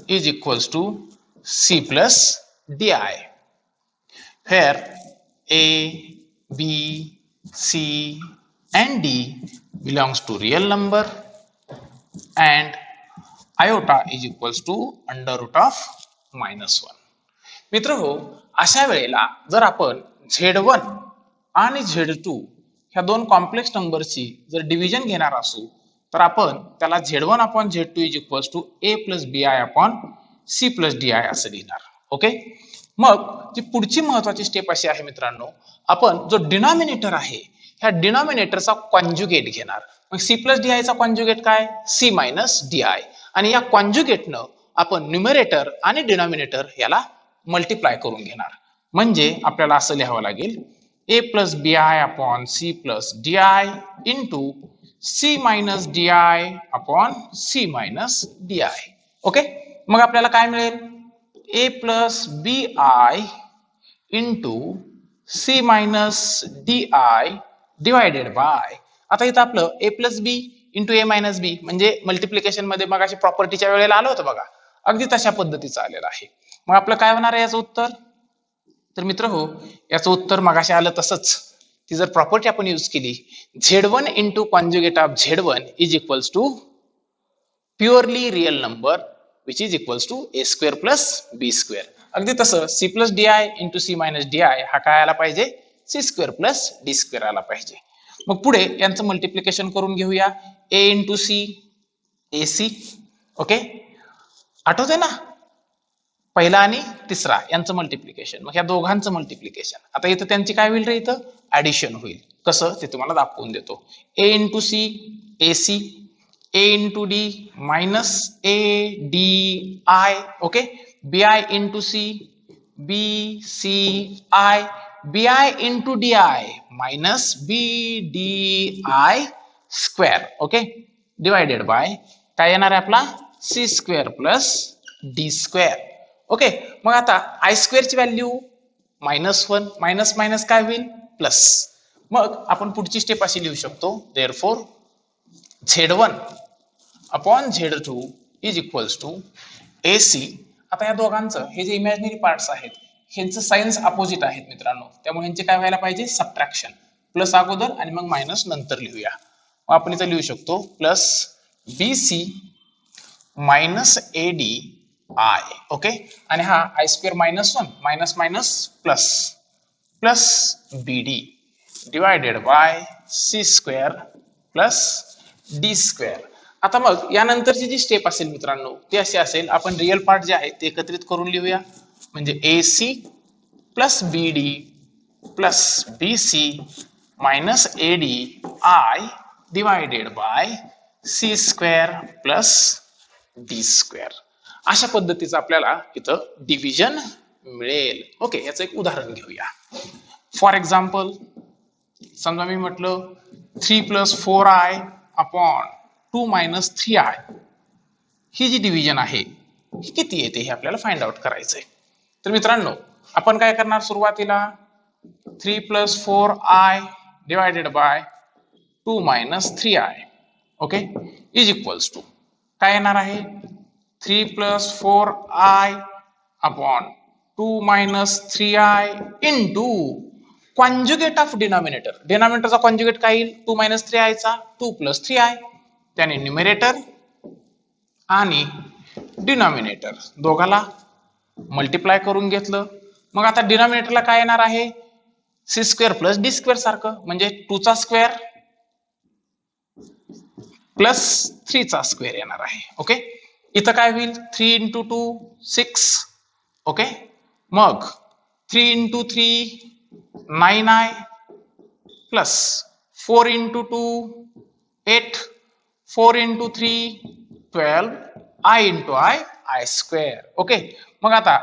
is equals to C plus di, where A, B, C and D belongs to real number and iota is equals to under root of -1. मित्र हो, अशा वेळेला जर आपण Z1 आणि Z2 ह्या दोन complex नंबरची जर डिव्हिजन घेणार असू तर आपण त्याला Z1 upon Z2 is equals to A plus BI upon C plus DI असं लिहिणार. ओके, मग जी पुढची महत्वाची स्टेप अशी आहे मित्रांनो, आपण जो डिनॉमिनेटर आहे ह्या डिनॉमिनेटरचा कॉन्जुगेट घेणार. मग C प्लस DI चा कॉन्जुगेट काय? C मायनस DI, आणि या कॉन्जुगेटनं आपण न्यूमरेटर आणि डिनॉमिनेटर याला मल्टिप्लाय करून घेणार. म्हणजे आपल्याला असं लिहावं लागेल A plus BI upon C plus DI into C minus DI upon C minus DI. Okay, मग आपल्याला काय मिळेल? A plus BI into C minus DI divided by, आता इथं आपलं A plus B into A minus B म्हणजे multiplication मध्ये मग अशी प्रॉपर्टीच्या वेळेला आलं होतं बघा, अगदी तशा पद्धतीचं आलेलं आहे. मग आपलं काय होणार आहे याचं उत्तर? तर मित्र हो, याचं उत्तर मगाशी आलं तसंच, ती जर प्रॉपर्टी आपण यूज केली, Z1 into conjugate of Z1 is equals to purely real number which is equals to A square plus B square. अगदी तसं C plus DI into C minus DI हा काय आला पाहिजे? C square plus D square आला पाहिजे. मग पुढे यांचं मल्टिप्लिकेशन करून घेऊया. A into C AC. Okay, आठवतंय ना, पहिला आणि तिसरा यांचं मल्टिप्लिकेशन, मग या दोघांचं मल्टिप्लिकेशन. आता इथं त्यांची काय होईल रे? इथं ऍडिशन होईल. कसं ते तुम्हाला दाखवून देतो. A into C AC, A into D minus ADI. Okay, BI into C BCI, BI into DI minus BDI square. Okay, divided by काय येणार आहे आपला? C square plus D square. Okay, मग आता आय स्क्वेअरची व्हॅल्यू -1, मायनस मायनस काय होईल? Plus. मग आपण पुढची स्टेप अशी लिहू शकतो, therefore Z1 upon Z2 is equals to AC. आता या दोघांचं हे जे इमॅजिनरी पार्ट्स आहेत ह्यांचं साइन्स अपोजिट आहेत मित्रांनो, त्यामुळे ह्यांचे काय व्हायला पाहिजे? सबट्रॅक्शन. प्लस अगोदर आणि मग मायनस नंतर लिहूया. मग आपण इथं लिहू शकतो plus BC minus ADI. Okay, आणि हा I square -1 minus minus plus plus BD divided by C square plus D square. आता मग यानंतरची जी स्टेप असेल मित्रांनो ती अशी असेल, आपण रिअल पार्ट जे आहे ते एकत्रित करून लिहूया. म्हणजे AC plus BD plus BC minus ADI divided by C square plus D square. अशा पद्धतीचं आपल्याला इथं डिव्हिजन मिळेल. ओके, याचं एक उदाहरण घेऊया. फॉर एक्झाम्पल, समजा मी म्हटलं 3 plus 4i upon 2 minus 3i, ही जी डिव्हिजन आहे ही किती येते हे आपल्याला फाइंड आउट करायचंय. तर मित्रांनो आपण काय करणार? सुरुवातीला 3 plus 4i divided by 2 minus 3i. Okay, is equals to काय येणार आहे? 3 plus 4i upon 2 minus 3i into conjugate of denominator. डिनॉमिनेटरचा कॉन्जुगेट काय येईल? 2 minus 3i चा 2 plus 3i. त्याने न्यूमरेटर आणि डिनॉमिनेटर दोघाला मल्टिप्लाय करून घेतलं. मग आता डिनॉमिनेटरला काय येणार आहे? C square plus D square सारखं, म्हणजे 2 चा स्क्वेअर प्लस 3 चा स्क्वेअर येणार आहे. ओके, इथं काय होईल? 3 इंटू 2 6. ओके, मग 3 into 3 9i plus 4 into 2 8, 4 into 3 12, i into i square. Okay, मग आता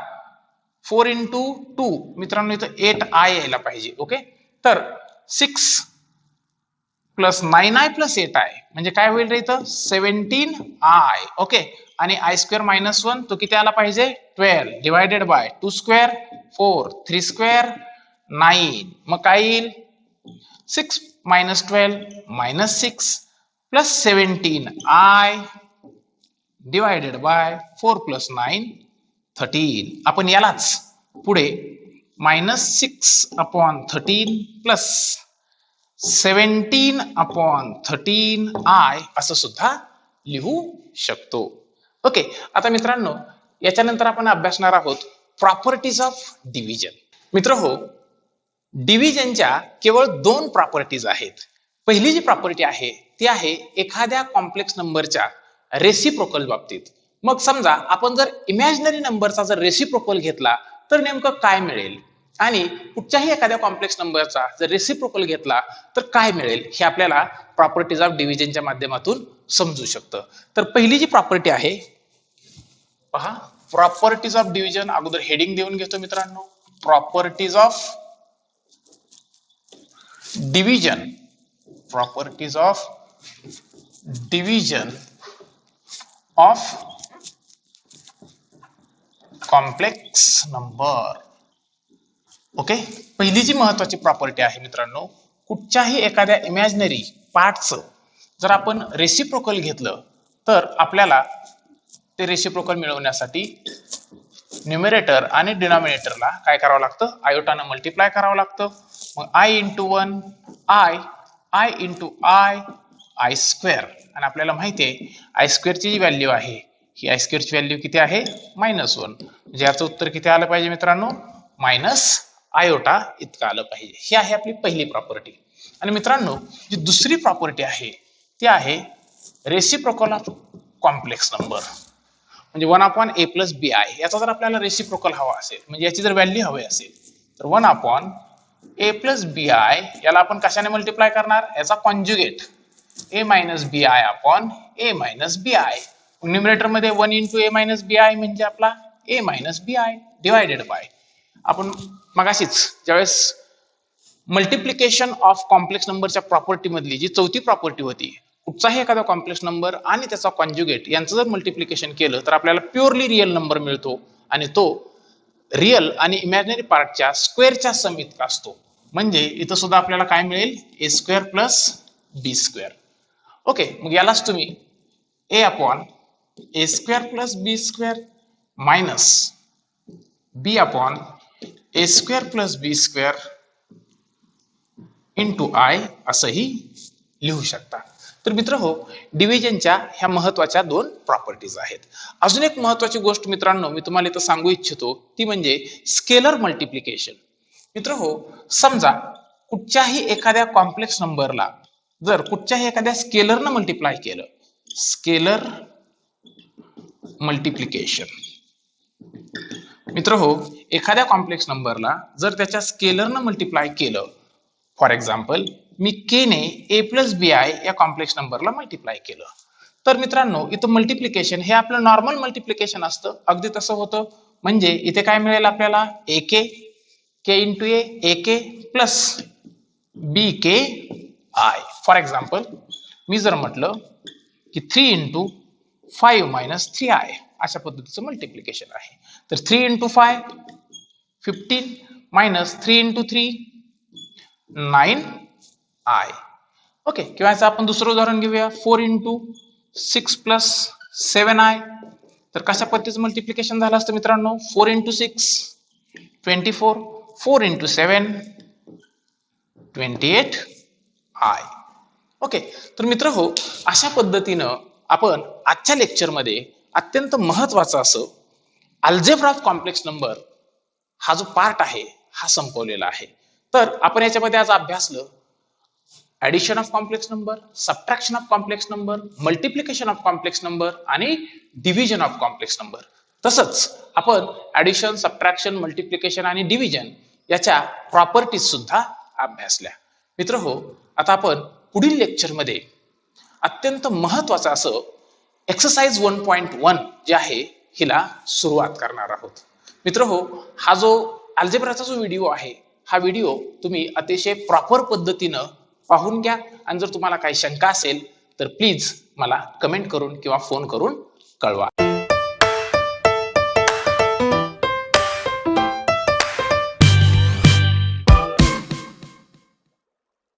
4 इंटू 2 मित्रांनो इथं 8i यायला पाहिजे. ओके, तर 6 प्लस 9i प्लस 8i म्हणजे काय होईल रे इथं? 17i. ओके, आणि i स्क्वेअर -1 तो किती आला पाहिजे? 12 डिवायडेड बाय 2 स्क्वेअर 4, 3 स्क्वेअर 9. मग काय येईल? 6 minus 12 minus 6 plus 17i divided by 4 plus 9 13. आपण यालाच पुढे -6/13 प्लस 17/13 असं सुद्धा लिहू शकतो. ओके, आता मित्रांनो याच्यानंतर आपण अभ्यासणार आहोत प्रॉपर्टीज ऑफ डिव्हिजन. मित्रहो, डिव्हिजनच्या केवळ 2 प्रॉपर्टीज आहेत. पहिली जी प्रॉपर्टी आहे ती आहे एखाद्या कॉम्प्लेक्स नंबरच्या रेसिप्रोकल बाबतीत. मग समजा आपण जर इमॅजिनरी नंबरचा जर रेसिप्रोकल घेतला तर नेमकं काय मिळेल, आणि कुठच्याही एखाद्या कॉम्प्लेक्स नंबरचा जर रेसिप्रोकल घेतला तर काय मिळेल, हे आपल्याला प्रॉपर्टीज ऑफ डिव्हिजनच्या माध्यमातून समजू शकतं. तर पहिली जी प्रॉपर्टी आहे पहा, प्रॉपर्टीज ऑफ डिव्हिजन. अगोदर हेडिंग देऊन घेतो मित्रांनो, properties of division. Properties of division of complex number. Okay, पहिली जी महत्वाची प्रॉपर्टी आहे मित्रांनो, कुठच्याही एखाद्या इमॅजिनरी पार्टचं जर आपण रेसिप्रोकल घेतलं तर आपल्याला ते रेसिप्रोकल मिळवण्यासाठी न्यूमरेटर आणि डिनॉमिनेटरला काय करावं लागतं, आयोटानं मल्टिप्लाय करावं लागतं. मग i into 1 i into I square. आणि आपल्याला माहिती आहे आय स्क्वेअरची जी व्हॅल्यू आहे ही आय स्क्वेअरची व्हॅल्यू किती आहे -1. म्हणजे याचं उत्तर किती आलं पाहिजे मित्रांनो, -आयोटा इतकं आलं पाहिजे. ही आहे आपली पहिली प्रॉपर्टी. आणि मित्रांनो जी दुसरी प्रॉपर्टी आहे ती आहे रेसिप्रोकल ऑफ कॉम्प्लेक्स नंबर. म्हणजे 1/a प्लस bi. याचा जर आपल्याला रेसिप्रोकल हवा असेल, म्हणजे याची जर व्हॅल्यू हवी असेल तर 1/a प्लस bi याला आपण कशाने मल्टिप्लाय करणार, याचा conjugate a minus bi upon a minus bi. Numerator मध्ये 1 इंटू a मायनस bi म्हणजे आपला a minus bi divided by, आपण मगाशीच ज्यावेळेस मल्टिप्लिकेशन ऑफ कॉम्प्लेक्स नंबरच्या प्रॉपर्टी मधली जी चौथी प्रॉपर्टी होती, कुठचाही एखादा कॉम्प्लेक्स नंबर आणि त्याचा कॉन्जुगेट यांचं जर मल्टिप्लिकेशन केलं तर आपल्याला प्युअरली रिअल नंबर मिळतो, आणि तो रिअल आणि इमॅजिनरी पार्टच्या स्क्वेअरच्या सम इतका असतो. म्हणजे इथं सुद्धा आपल्याला काय मिळेल, a square plus b square. Okay, मग यालाच तुम्ही a upon a square plus b square minus b upon a square plus b square into i असंही लिहू शकता. तर मित्रहो, डिव्हिजनच्या ह्या महत्वाच्या 2 प्रॉपर्टीज आहेत. अजून एक महत्वाची गोष्ट मित्रांनो मी तुम्हाला इथं सांगू इच्छितो, ती म्हणजे स्केलर मल्टिप्लिकेशन. मित्रहो, समजा कुठच्याही एखाद्या कॉम्प्लेक्स नंबरला जर कुठच्याही एखाद्या स्केलरनं मल्टिप्लाय केलं, स्केलर मल्टिप्लिकेशन. मित्रहो, एखाद्या कॉम्प्लेक्स नंबरला जर त्याच्या स्केलरनं मल्टिप्लाय केलं, फॉर एक्झाम्पल मी k ने a प्लस bi या कॉम्प्लेक्स नंबरला मल्टिप्लाय केलं, तर मित्रांनो इथं मल्टिप्लिकेशन हे आपलं नॉर्मल मल्टिप्लिकेशन असतं, अगदी तसं होतं. म्हणजे इथे काय मिळेल आपल्याला, ak k into a ak plus bk i. For example मी जर म्हटलं की 3 इंटू 5 मायनस 3i अशा पद्धतीचं मल्टिप्लिकेशन आहे, तर 3 into 5 15 minus 3 into 3 9i. Okay, किंवा याचं आपण दुसरं उदाहरण घेऊया, 4 इंटू 6 प्लस 7i. तर कशा पद्धतीचं मल्टिप्लिकेशन झालं असतं मित्रांनो, 4 इंटू 6 24 4 इंटू 7 28i. ओके, तर मित्रहो, अशा पद्धतीनं आपण आजच्या लेक्चरमध्ये अत्यंत महत्वाचं असं अल्जेब्रा ऑफ कॉम्प्लेक्स नंबर हा जो पार्ट आहे हा संपवलेला आहे. तर आपण याच्यामध्ये आज अभ्यासलं addition of complex number, subtraction of complex number, multiplication of complex number आणि डिव्हिजन ऑफ कॉम्प्लेक्स नंबर. तसंच आपण ऍडिशन, सबट्रॅक्शन, मल्टिप्लिकेशन आणि डिव्हिजन याच्या प्रॉपर्टीज सुद्धा अभ्यासल्या. मित्रहो, आता आपण पुढील लेक्चरमध्ये अत्यंत महत्वाचं असं एक्सरसाइज 1.1 जे आहे हिला सुरुवात करणार आहोत. मित्रहो, हा जो अल्जेब्राचा जो व्हिडिओ आहे हा व्हिडिओ तुम्ही अतिशय प्रॉपर पद्धतीनं पाहून घ्या, आणि जर तुम्हाला काही शंका असेल तर प्लीज मला कमेंट करून किंवा फोन करून कळवा.